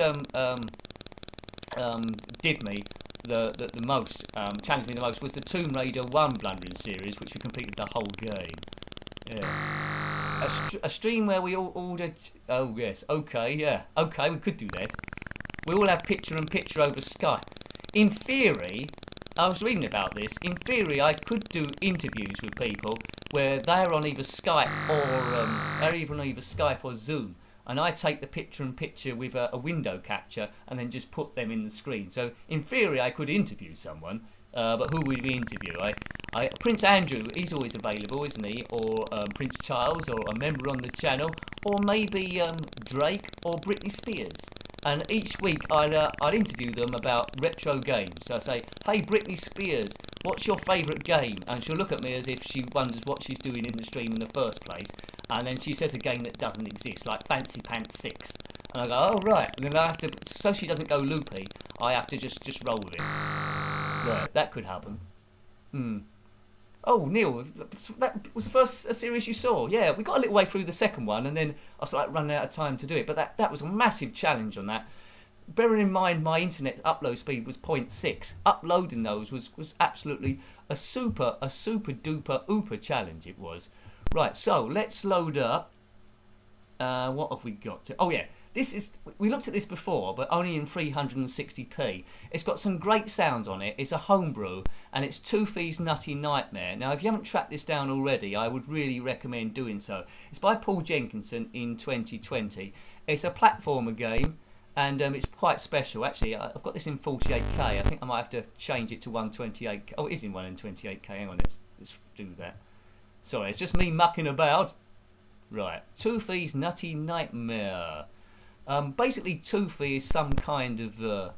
did me the most, challenged me the most, was the Tomb Raider 1 Blundering Series, which we completed the whole game. Yeah. A stream where we all ordered... Oh, yes. Okay, yeah. Okay, we could do that. We all have picture-in-picture over Skype. In theory... I was reading about this. In theory, I could do interviews with people where they're on either Skype or Zoom, and I take the picture-in-picture with a window capture and then just put them in the screen. So, in theory, I could interview someone, but who would we interview? Prince Andrew, he's always available, isn't he? Or Prince Charles, or a member on the channel, or maybe Drake or Britney Spears. And each week I'd interview them about retro games. So I say, "Hey Britney Spears, what's your favourite game?" And she'll look at me as if she wonders what she's doing in the stream in the first place. And then she says a game that doesn't exist, like Fancy Pants 6. And I go, "Oh right." And then I have to, so she doesn't go loopy, I have to just roll with it. Right, that could happen. Oh, Neil, that was the first series you saw. Yeah, we got a little way through the second one, and then I was like running out of time to do it. But that was a massive challenge on that. Bearing in mind my internet upload speed was 0.6. Uploading those was absolutely a super duper ooper challenge. It was. Right, so let's load up. What have we got to? Oh yeah. We looked at this before, but only in 360p. It's got some great sounds on it. It's a homebrew, and it's Toofy's Nutty Nightmare. Now, if you haven't tracked this down already, I would really recommend doing so. It's by Paul Jenkinson in 2020. It's a platformer game, and it's quite special. Actually, I've got this in 48k. I think I might have to change it to 128k. Oh, it is in 128k. Hang on, let's do that. Sorry, it's just me mucking about. Right, Toofy's Nutty Nightmare. Basically, Toofy is some kind of,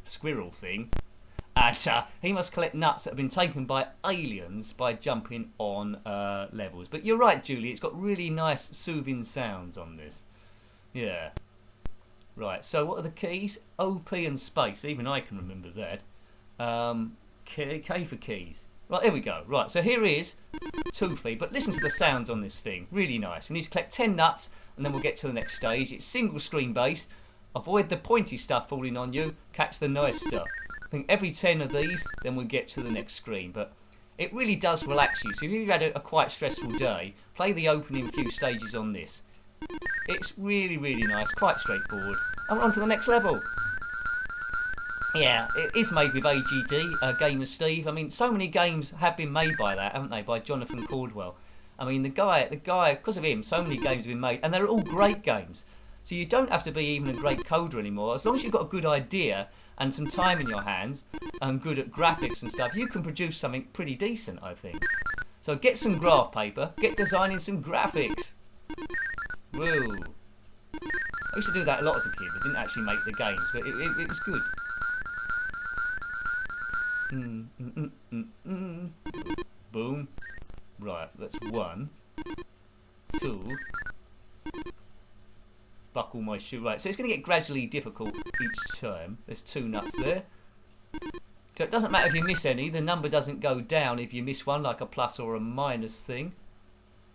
squirrel thing. And he must collect nuts that have been taken by aliens by jumping on levels. But you're right, Julie, it's got really nice, soothing sounds on this. Yeah. Right, so what are the keys? OP and space. Even I can remember that. K for keys. Right, there we go. Right, so here is Toofy. But listen to the sounds on this thing. Really nice. We need to collect 10 nuts, and then we'll get to the next stage. It's single screen based. Avoid the pointy stuff falling on you. Catch the nice stuff. I think every 10 of these, then we'll get to the next screen. But it really does relax you. So if you've had a quite stressful day, play the opening few stages on this. It's really, really nice. Quite straightforward. And we're on to the next level. Yeah, it is made with AGD, Gamer Steve. I mean, so many games have been made by that, haven't they? By Jonathan Caldwell. I mean, the guy, because of him, so many games have been made, and they're all great games. So you don't have to be even a great coder anymore. As long as you've got a good idea and some time in your hands and good at graphics and stuff, you can produce something pretty decent, I think. So get some graph paper, get designing some graphics. Woo. I used to do that a lot as a kid. I didn't actually make the games, but it was good. Boom. Right, that's 1, 2. Buckle my shoe. Right, so it's going to get gradually difficult each time. There's 2 nuts there. So it doesn't matter if you miss any. The number doesn't go down if you miss one, like a plus or a minus thing.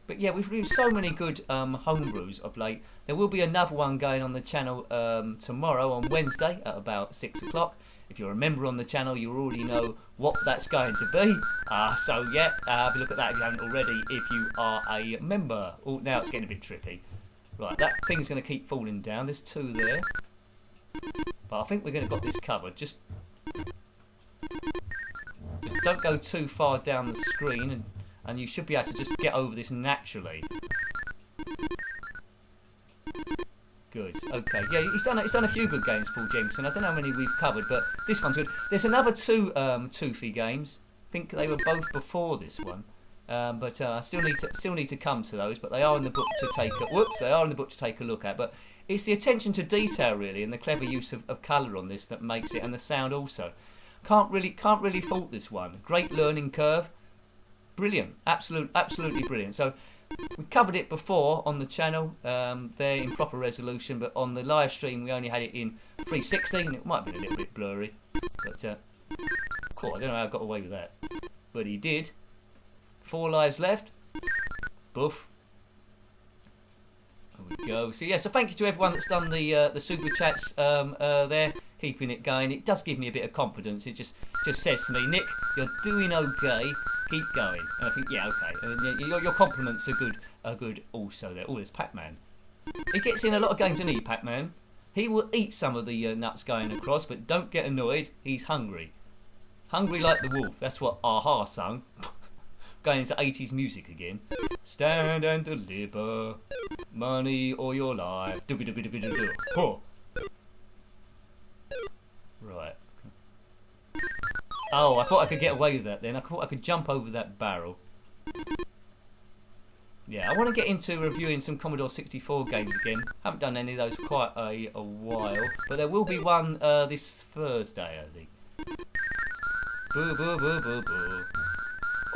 But yeah, we've reviewed so many good homebrews of late. There will be another one going on the channel tomorrow on Wednesday at about 6 o'clock. If you're a member on the channel, you already know what that's going to be. So yeah, have a look at that if you haven't already, if you are a member. Oh, now it's getting a bit tricky. Right, that thing's going to keep falling down. There's 2 there. But I think we're going to got this covered. Just don't go too far down the screen, and you should be able to just get over this naturally. Good. Okay. Yeah, he's done a few good games, Paul Jenkinson. I don't know how many we've covered, but this one's good. There's another 2 Toofy games. I think they were both before this one, but still need to come to those. But they are in the book to take. They are in the book to take a look at. But it's the attention to detail really, and the clever use of colour on this that makes it, and the sound also. Can't really fault this one. Great learning curve. Brilliant. Absolutely brilliant. So. We covered it before on the channel, there in proper resolution, but on the live stream we only had it in 360, and it might have been a little bit blurry. But, cool, I don't know how I got away with that. But he did. 4 lives left. Boof. There we go. So yeah, so thank you to everyone that's done the super chats there, keeping it going. It does give me a bit of confidence. It just says to me, Nick, you're doing okay. Keep going. And I think, yeah, okay. Your compliments are good also there. Oh, there's Pac-Man. He gets in a lot of games, doesn't he, Pac-Man? He will eat some of the nuts going across, but don't get annoyed. He's hungry. Hungry like the wolf. That's what Aha sung. Going into 80s music again. Stand and deliver. Money or your life. Oh. Right. Oh, I thought I could get away with that then. I thought I could jump over that barrel. Yeah, I want to get into reviewing some Commodore 64 games again. Haven't done any of those for quite a while. But there will be one this Thursday, I think. Boo, boo, boo, boo, boo.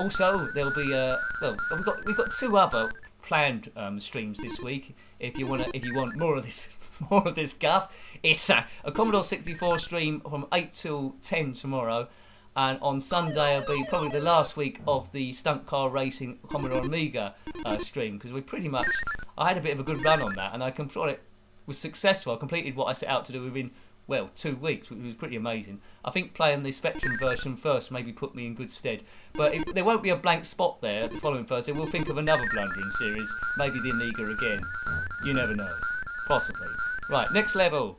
Also, there'll be well, we've got 2 other planned streams this week. If you want more of this guff, it's a Commodore 64 stream from 8 till 10 tomorrow. and on Sunday will be probably the last week of the Stunt Car Racing Commodore Amiga stream, because I had a bit of a good run on that, and I controlled it was successful. I completed what I set out to do within, well, 2 weeks, which was pretty amazing. I think playing the Spectrum version first maybe put me in good stead. But there won't be a blank spot there the following Thursday. We'll think of another blundering series, maybe the Amiga again. You never know. Possibly. Right, next level.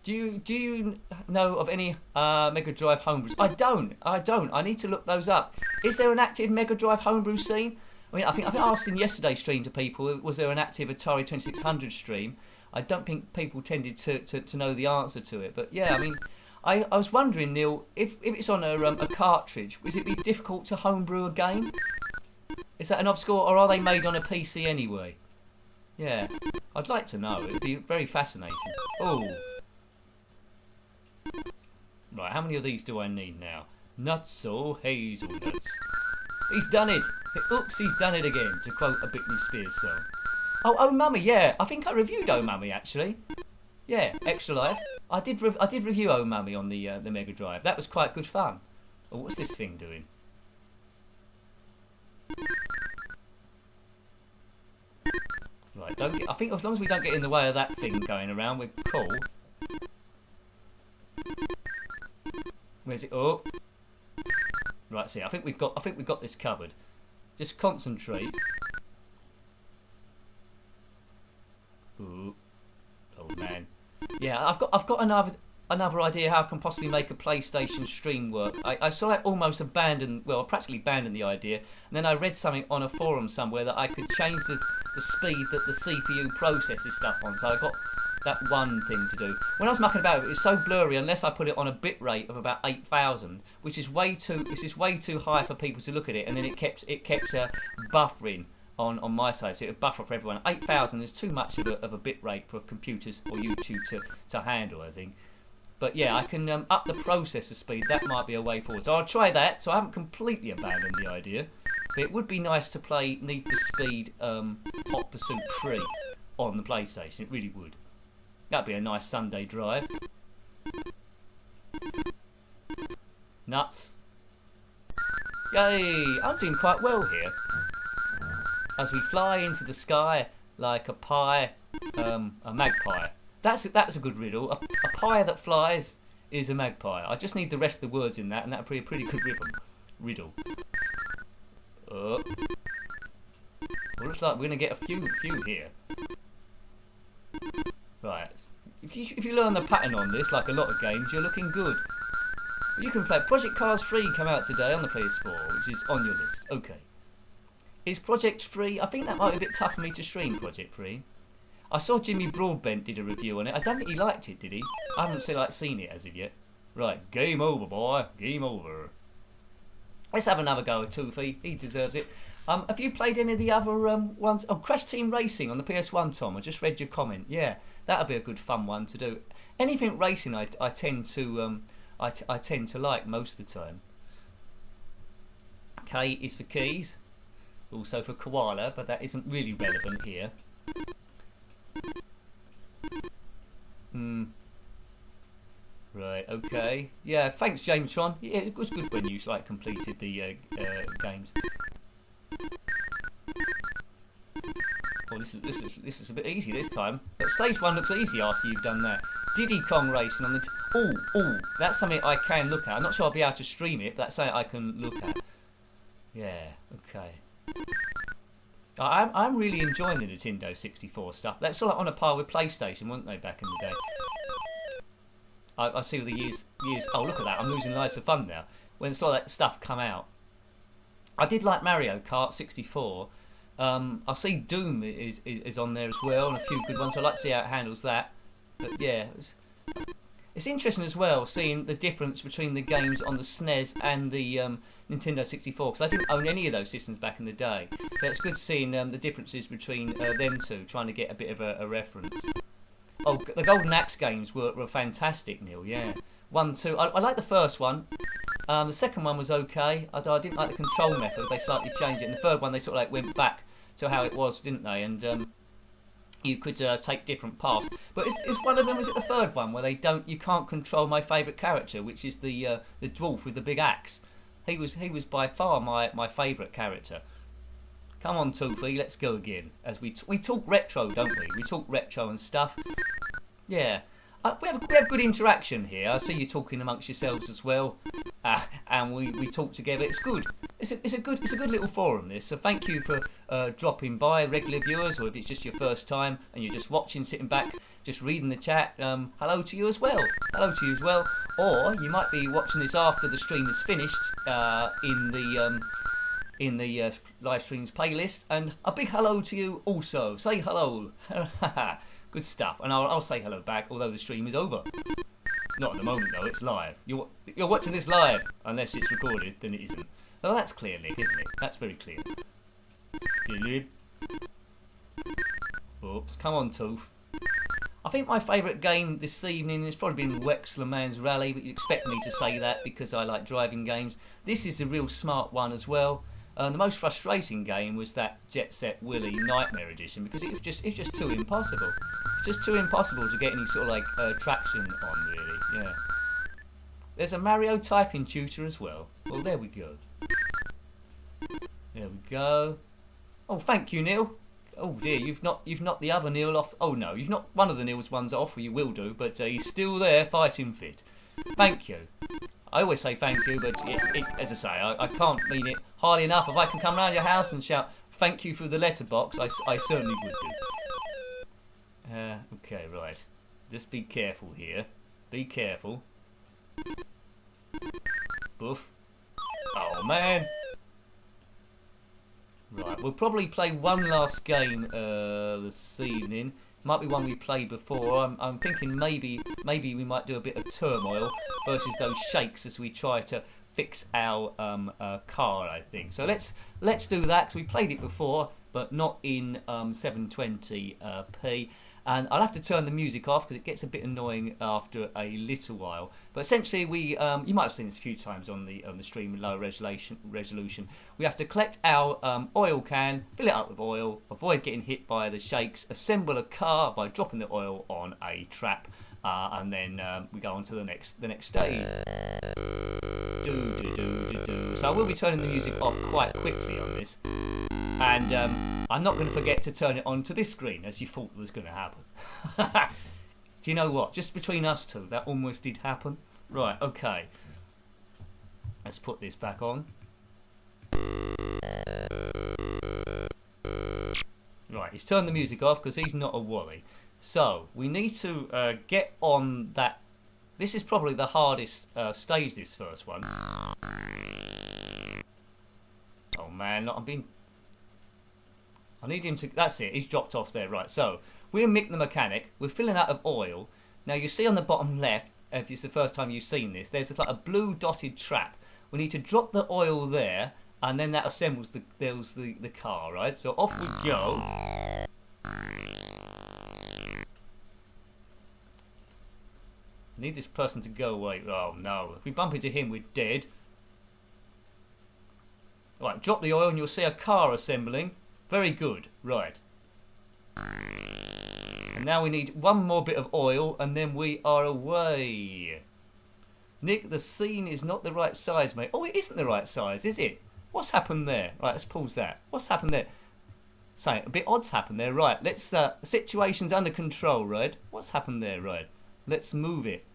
Do you know of any Mega Drive homebrews? I don't. I need to look those up. Is there an active Mega Drive homebrew scene? I mean, I think I asked in yesterday's stream to people, was there an active Atari 2600 stream? I don't think people tended to know the answer to it. But yeah, I mean, I was wondering, Neil, if it's on a cartridge, would it be difficult to homebrew a game? Is that an obstacle, or are they made on a PC anyway? Yeah, I'd like to know. It'd be very fascinating. Oh. Right, how many of these do I need now? Nuts or hazelnuts? He's done it. Oops, he's done it again, to quote a Britney Spears song. Oh, Mummy, yeah. I think I reviewed Oh Mummy, actually. Yeah, Extra Life. I did review Oh Mummy on the Mega Drive. That was quite good fun. Oh, what's this thing doing? Right, I think as long as we don't get in the way of that thing going around, we're cool. Where's it? Oh, right. See, I think we've got this covered. Just concentrate. Ooh. Oh man. Yeah, I've got another idea how I can possibly make a PlayStation stream work. I sort of almost abandoned, well, I practically abandoned the idea, and then I read something on a forum somewhere that I could change the speed that the CPU processes stuff on. So I got that one thing to do. When I was mucking about it was so blurry unless I put it on a bit rate of about 8,000, which is way too high for people to look at it, and then it kept buffering on my side, so it would buffer for everyone. 8,000 is too much of a bit rate for computers or YouTube to handle, I think. But yeah, I can up the processor speed. That might be a way forward. So I'll try that. So I haven't completely abandoned the idea. But it would be nice to play Need for Speed Hot Pursuit 3 on the PlayStation. It really would. That'd be a nice Sunday drive. Nuts. Yay! I'm doing quite well here. As we fly into the sky like a magpie. That's a good riddle. A pie that flies is a magpie. I just need the rest of the words in that, and that'd be a pretty good riddle. Well, looks like we're gonna get a few here. Right. If you learn the pattern on this, like a lot of games, you're looking good. You can play Project Cars 3 come out today on the PS4, which is on your list. Okay. Is Project 3? I think that might be a bit tough for me to stream Project 3. I saw Jimmy Broadbent did a review on it. I don't think he liked it, did he? I haven't seen it as of yet. Right, game over, boy. Game over. Let's have another go at Toofy. He deserves it. Have you played any of the other ones? Oh, Crash Team Racing on the PS1, Tom. I just read your comment. Yeah, that'll be a good fun one to do. Anything racing, I tend to like most of the time. K is for keys, also for koala, but that isn't really relevant here. Right, okay. Yeah, thanks, James Tron. Yeah, it was good when you completed the games. Oh, this is a bit easy this time. But stage 1 looks easy after you've done that. Diddy Kong Racing on the... that's something I can look at. I'm not sure I'll be able to stream it, but that's something I can look at. Yeah, okay. I'm really enjoying the Nintendo 64 stuff. That's sort of on a par with PlayStation, weren't they, back in the day? I see the years. Oh, look at that! I'm losing lives for fun now. When saw that stuff come out, I did like Mario Kart 64. I see Doom is on there as well, and a few good ones. So I'd like to see how it handles that. But yeah, it's interesting as well seeing the difference between the games on the SNES and the Nintendo 64, because I didn't own any of those systems back in the day. So it's good seeing the differences between them two, trying to get a bit of a reference. Oh, the Golden Axe games were fantastic, Neil. Yeah, 1, 2. I like the first one. The second one was okay. I didn't like the control method. They slightly changed it. And the third one, they sort of went back to how it was, didn't they? And you could take different paths. But it's one of them. Is it the third one where you can't control my favourite character, which is the dwarf with the big axe? He was by far my favourite character. Come on, Toofy, let's go again. As we talk retro, don't we? We talk retro and stuff. Yeah. We have good interaction here. I see you talking amongst yourselves as well, and we talk together. It's good. It's a good little forum, this. So thank you for dropping by, regular viewers, or if it's just your first time and you're just watching, sitting back, just reading the chat. Hello to you as well. Hello to you as well. Or you might be watching this after the stream is finished in the live streams playlist. And a big hello to you also. Say hello. Good stuff, and I'll say hello back, although the stream is over. Not at the moment though, it's live. You're watching this live, unless it's recorded, then it isn't. Oh, that's clear, Nick, isn't it? That's very clear. Oops, come on, Toof. I think my favourite game this evening has probably been Wec Le Mans Rally, but you'd expect me to say that because I like driving games. This is a real smart one as well. The most frustrating game was that Set Willy Nightmare Edition because it's just too impossible. It's just too impossible to get any sort of like traction on, really. Yeah. There's a Mario typing tutor as well. Well, there we go. There we go. Oh, thank you, Neil. Oh dear, you've not the other Neil off. Oh no, you've not one of the Neil's ones off. Or you will do, but he's still there fighting fit. Thank you. I always say thank you, but as I say, I can't mean it highly enough. If I can come round your house and shout thank you through the letterbox, I certainly would do. Okay, right. Just be careful here. Be careful. Boof. Oh, man. Right, we'll probably play one last game this evening. Might be one we played before. I'm thinking maybe we might do a bit of turmoil versus those shakes as we try to fix our car, I think. So let's do that, because we played it before, but not in 720p. And I'll have to turn the music off because it gets a bit annoying after a little while. But essentially, you might have seen this a few times on the stream with lower resolution. We have to collect our oil can, fill it up with oil, avoid getting hit by the shakes, assemble a car by dropping the oil on a trap, and then we go on to the next stage. So I will be turning the music off quite quickly on this. And I'm not going to forget to turn it on to this screen, as you thought was going to happen. Do you know what? Just between us two, that almost did happen. Right, okay. Let's put this back on. Right, he's turned the music off because he's not a wally. So, we need to get on that. This is probably the hardest stage, this first one. Oh man, I need him to. That's it. He's dropped off there. Right. So we're Mick the mechanic. We're filling out of oil. Now you see on the bottom left, if it's the first time you've seen this, there's like a blue dotted trap. We need to drop the oil there, and then that assembles the car. Right. So off we go. I need this person to go away. Oh no! If we bump into him, we're dead. Right. Drop the oil, and you'll see a car assembling. Very good, right. And now we need one more bit of oil and then we are away. Nick, the scene is not the right size, mate. Oh, it isn't the right size, is it? What's happened there? Right, let's pause that. What's happened there? Say, a bit odd's happened there. Right, let's, situation's under control, right? What's happened there, right? Let's move it.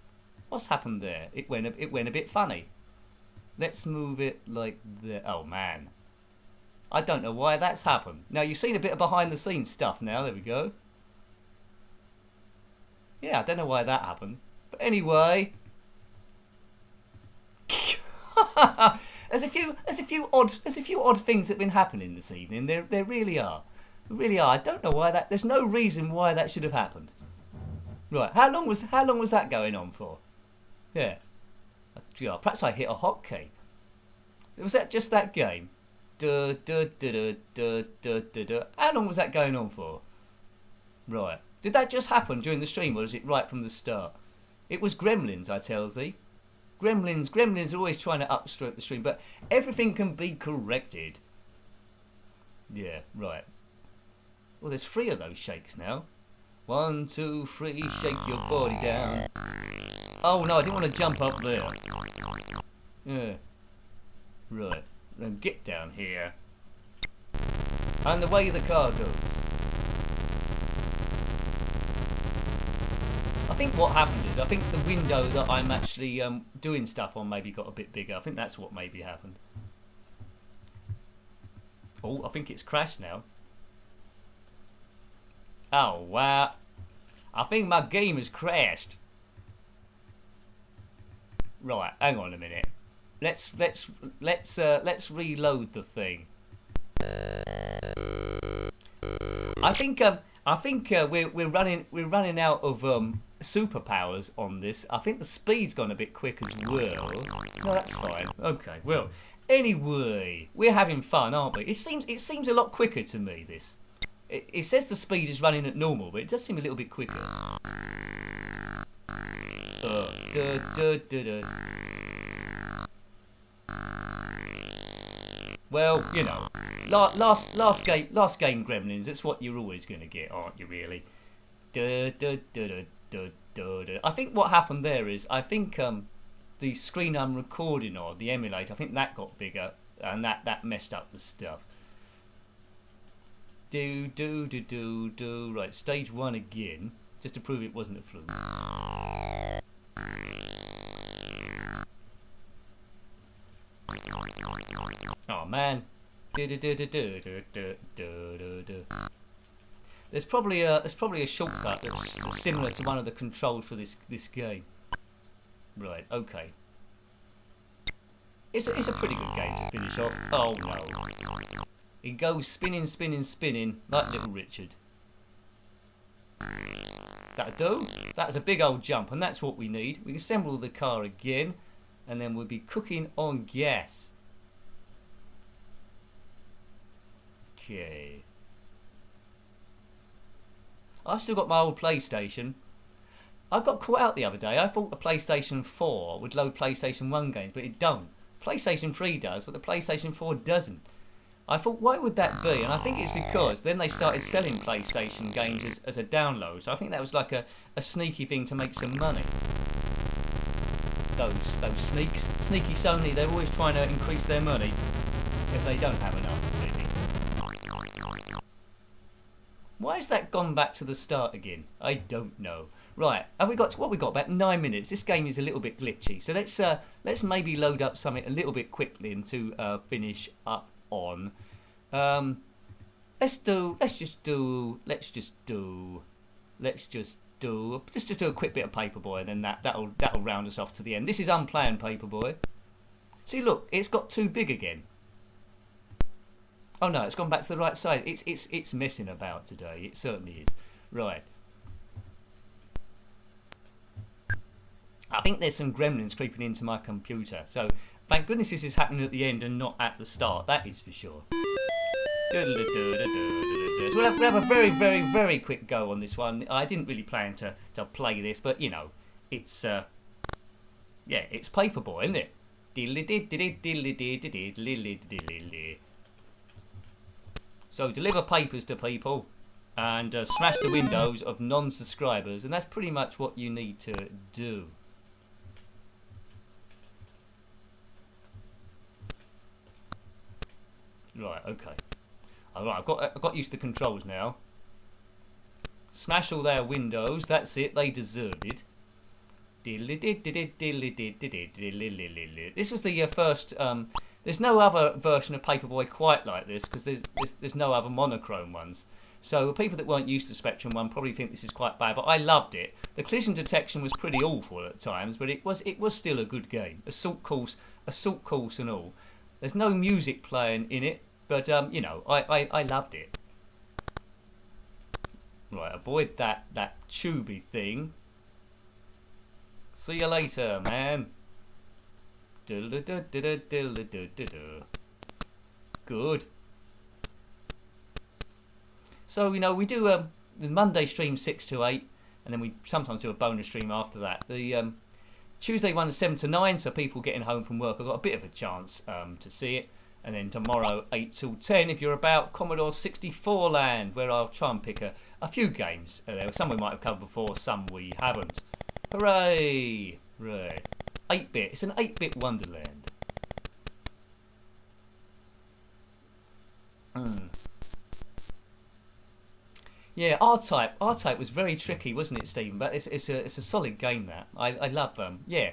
What's happened there? It went a bit funny. Let's move it like that. Oh, man. I don't know why that's happened. Now, you've seen a bit of behind-the-scenes stuff now. There we go. Yeah, I don't know why that happened. But anyway... there's a few odd things that have been happening this evening. There really are. There really are. I don't know why that... There's no reason why that should have happened. Right, how long was that going on for? Yeah. Perhaps I hit a hotkey. Was that just that game? How long was that going on for? Right. Did that just happen during the stream, or is it right from the start? It was Gremlins, I tell thee. Gremlins are always trying to upstroke the stream, but everything can be corrected. Yeah, right. Well, there's 3 of those shakes now. 1, 2, 3, shake your body down. Oh no, I didn't want to jump up there. Yeah. Right. Then get down here. And the way the car goes. I think what happened is, I think the window that I'm actually doing stuff on maybe got a bit bigger. I think that's what maybe happened. Oh, I think it's crashed now. Oh wow! I think my game has crashed. Right, hang on a minute. Let's reload the thing. I think we're running out of superpowers on this. I think the speed's gone a bit quick as well. No, that's fine. Okay, well, anyway, we're having fun, aren't we? It seems a lot quicker to me. This. It says the speed is running at normal, but it does seem a little bit quicker. Well, you know, last game Gremlins. That's what you're always going to get, aren't you? Really. I think what happened there is, I think the screen I'm recording on, the emulator, I think that got bigger, and that messed up the stuff. Right, stage 1 again, just to prove it wasn't a fluke. Oh man. There's probably a shortcut that's similar to one of the controls for this game. Right, okay. It's a pretty good game to finish off. Oh no. It goes spinning, spinning, spinning like Little Richard. That'll do. That's a big old jump, and that's what we need. We can assemble the car again, and then we'll be cooking on gas. Okay. I've still got my old PlayStation. I got caught out the other day. I thought the PlayStation 4 would load PlayStation 1 games, but it don't. PlayStation 3 does, but the PlayStation 4 doesn't. I thought, why would that be? And I think it's because then they started selling PlayStation games as a download. So I think that was like a sneaky thing to make some money. Those sneaks. Sneaky Sony, they're always trying to increase their money if they don't have enough, really. Why has that gone back to the start again? I don't know. Right, have we got what we got? About 9 minutes. This game is a little bit glitchy, so let's maybe load up something a little bit quickly and to finish up on. Let's just do a quick bit of Paperboy, and then that'll round us off to the end. This is unplanned Paperboy. See, look, it's got too big again. Oh no, it's gone back to the right side. It's messing about today. It certainly is. Right. I think there's some gremlins creeping into my computer. So thank goodness this is happening at the end and not at the start. That is for sure. So we'll have a very, very, very quick go on this one. I didn't really plan to play this, but you know, it's yeah, it's Paperboy, isn't it? So deliver papers to people and smash the windows of non-subscribers, and that's pretty much what you need to do. Right, okay. Alright, I've got used to the controls now. Smash all their windows, that's it, they deserved it. This was the first, there's no other version of Paperboy quite like this, because there's no other monochrome ones. So people that weren't used to Spectrum 1 probably think this is quite bad, but I loved it. The collision detection was pretty awful at times, but it was still a good game. Assault course and all. There's no music playing in it, but you know, I loved it. Right, avoid that tubey thing. See you later, man. Good. So, you know, we do the Monday stream 6 to 8, and then we sometimes do a bonus stream after that. The Tuesday one is 7 to 9, so people getting home from work have got a bit of a chance to see it. And then tomorrow 8 till 10 if you're about Commodore 64 land, where I'll try and pick a few games. Some we might have covered before, some we haven't. Hooray! Right. 8-bit. It's an 8-bit wonderland. Yeah, R-Type. R-Type was very tricky, wasn't it, Stephen? But it's a solid game, that. I love them. Yeah.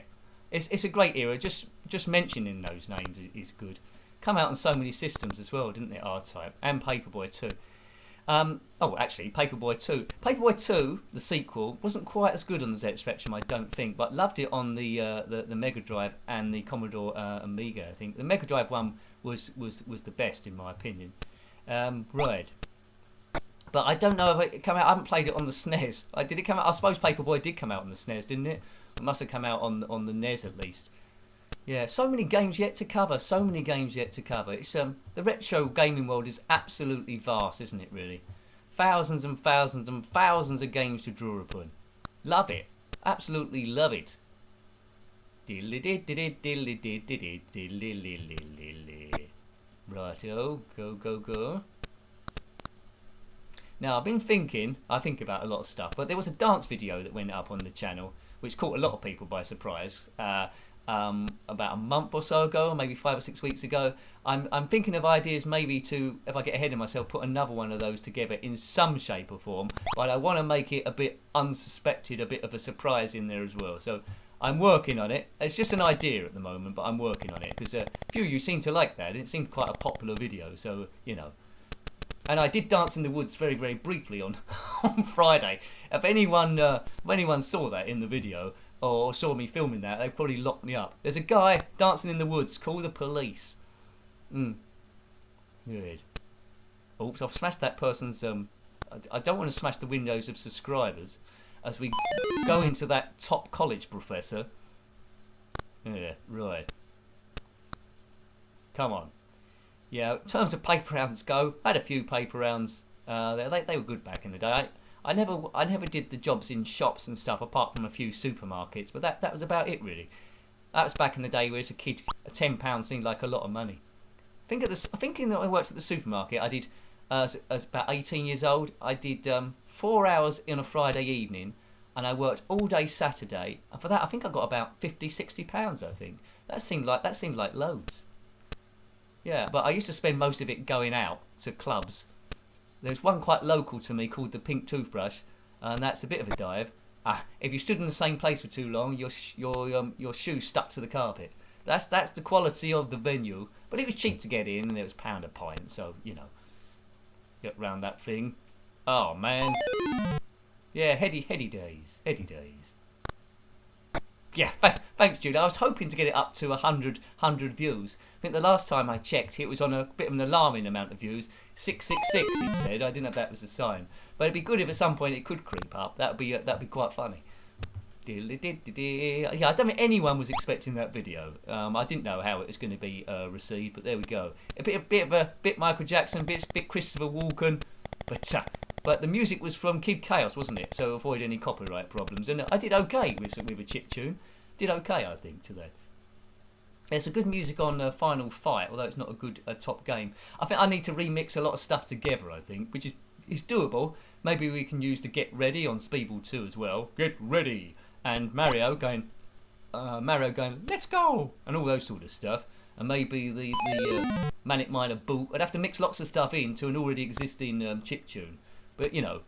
It's a great era. Just mentioning those names is good. Come out on so many systems as well, didn't it, R-Type? And Paperboy too. Actually, Paperboy 2. Paperboy 2, the sequel, wasn't quite as good on the ZX Spectrum, I don't think, but loved it on the Mega Drive and the Commodore Amiga, I think. The Mega Drive one was the best, in my opinion. Right. But I don't know if it came out. I haven't played it on the SNES. Did it come out? I suppose Paperboy did come out on the SNES, didn't it? It must have come out on the NES at least. Yeah, so many games yet to cover. So many games yet to cover. It's the retro gaming world is absolutely vast, isn't it? Really, thousands and thousands and thousands of games to draw upon. Love it. Absolutely love it. Righto, go. Now, I've been thinking, I think about a lot of stuff, but there was a dance video that went up on the channel, which caught a lot of people by surprise, about a month or so ago, maybe 5 or 6 weeks ago. I'm thinking of ideas maybe to, if I get ahead of myself, put another one of those together in some shape or form, but I want to make it a bit unsuspected, a bit of a surprise in there as well. So I'm working on it. It's just an idea at the moment, but I'm working on it, because a few of you seem to like that. It seemed quite a popular video, so, you know. And I did Dance in the Woods very, very briefly on Friday. If anyone saw that in the video or saw me filming that, they'd probably lock me up. There's a guy dancing in the woods. Call the police. Good. Oops, I've smashed that person's... I don't want to smash the windows of subscribers as we go into that top college professor. Yeah, right. Come on. Yeah, in terms of paper rounds go, I had a few paper rounds. They were good back in the day. I never did the jobs in shops and stuff, apart from a few supermarkets. But that was about it, really. That was back in the day where, as a kid, £10 seemed like a lot of money. I think that I worked at the supermarket. I did, as about 18 years old, I did 4 hours in a Friday evening, and I worked all day Saturday. And for that, I think I got about £50-60. I think that seemed like loads. Yeah, but I used to spend most of it going out to clubs. There's one quite local to me called the Pink Toothbrush, and that's a bit of a dive. If you stood in the same place for too long, your shoes stuck to the carpet. That's the quality of the venue. But it was cheap to get in, and it was £1 a pint, so you know, get round that thing. Oh man, yeah, heady days. Yeah, thanks, Jude. I was hoping to get it up to 100 views. I think the last time I checked, it was on a bit of an alarming amount of views. 666, it said. I didn't know if that was a sign. But it'd be good if at some point it could creep up. That'd be quite funny. Yeah, I don't think anyone was expecting that video. I didn't know how it was going to be received, but there we go. A bit Michael Jackson, bit Christopher Walken, but the music was from Kid Chaos, wasn't it? So avoid any copyright problems. And I did okay with a chip tune. Did okay, I think, today. There's a good music on Final Fight, although it's not a good top game. I think I need to remix a lot of stuff together, I think, which is doable. Maybe we can use the Get Ready on Speedball 2 as well. Get ready! And Mario going, let's go! And all those sort of stuff. And maybe the Manic Miner boot. I'd have to mix lots of stuff into an already existing chip tune. But you know,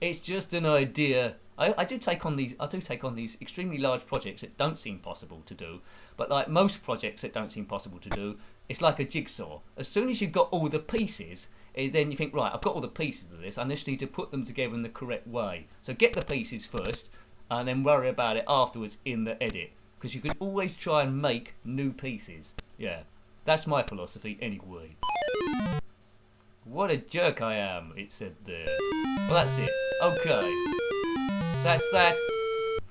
it's just an idea. I do take on these extremely large projects that don't seem possible to do. But like most projects that don't seem possible to do, it's like a jigsaw. As soon as you've got all the pieces, then you think, right, I've got all the pieces of this. I just need to put them together in the correct way. So get the pieces first, and then worry about it afterwards in the edit. Because you can always try and make new pieces. Yeah, that's my philosophy anyway. What a jerk I am, it said there. Well, that's it. Okay. That's that.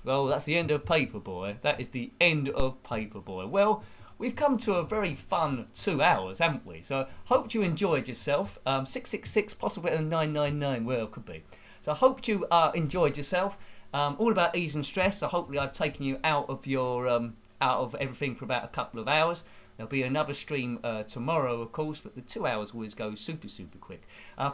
Well, that's the end of Paperboy. That is the end of Paperboy. Well, we've come to a very fun 2 hours, haven't we? So, hope you enjoyed yourself. 666, possibly better than 999. Well, it could be. So, I hope you enjoyed yourself. All about ease and stress. So, hopefully, I've taken you out of your out of everything for about a couple of hours. There'll be another stream tomorrow, of course, but the 2 hours always go super quick.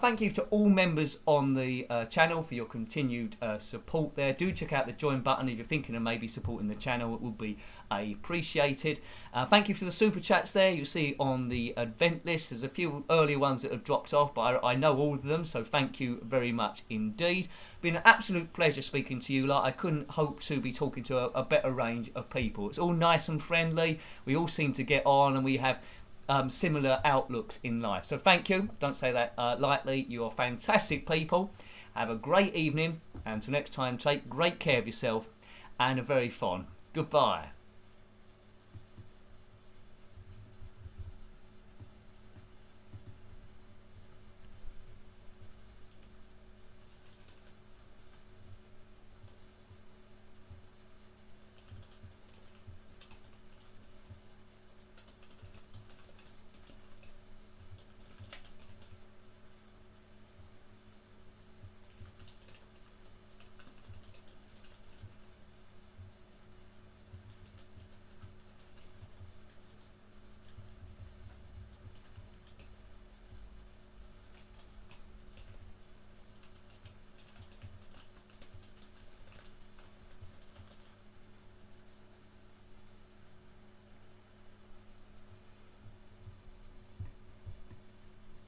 Thank you to all members on the channel for your continued support there. Do check out the join button if you're thinking of maybe supporting the channel. It will be appreciated. Thank you for the super chats there. You'll see on the event list there's a few earlier ones that have dropped off, but I know all of them, so thank you very much indeed. Been an absolute pleasure speaking to you lot. I couldn't hope to be talking to a better range of people. It's all nice and friendly. We all seem to get on, and we have similar outlooks in life. So thank you. Don't say that lightly. You are fantastic people. Have a great evening, and until next time, take great care of yourself and a very fond goodbye.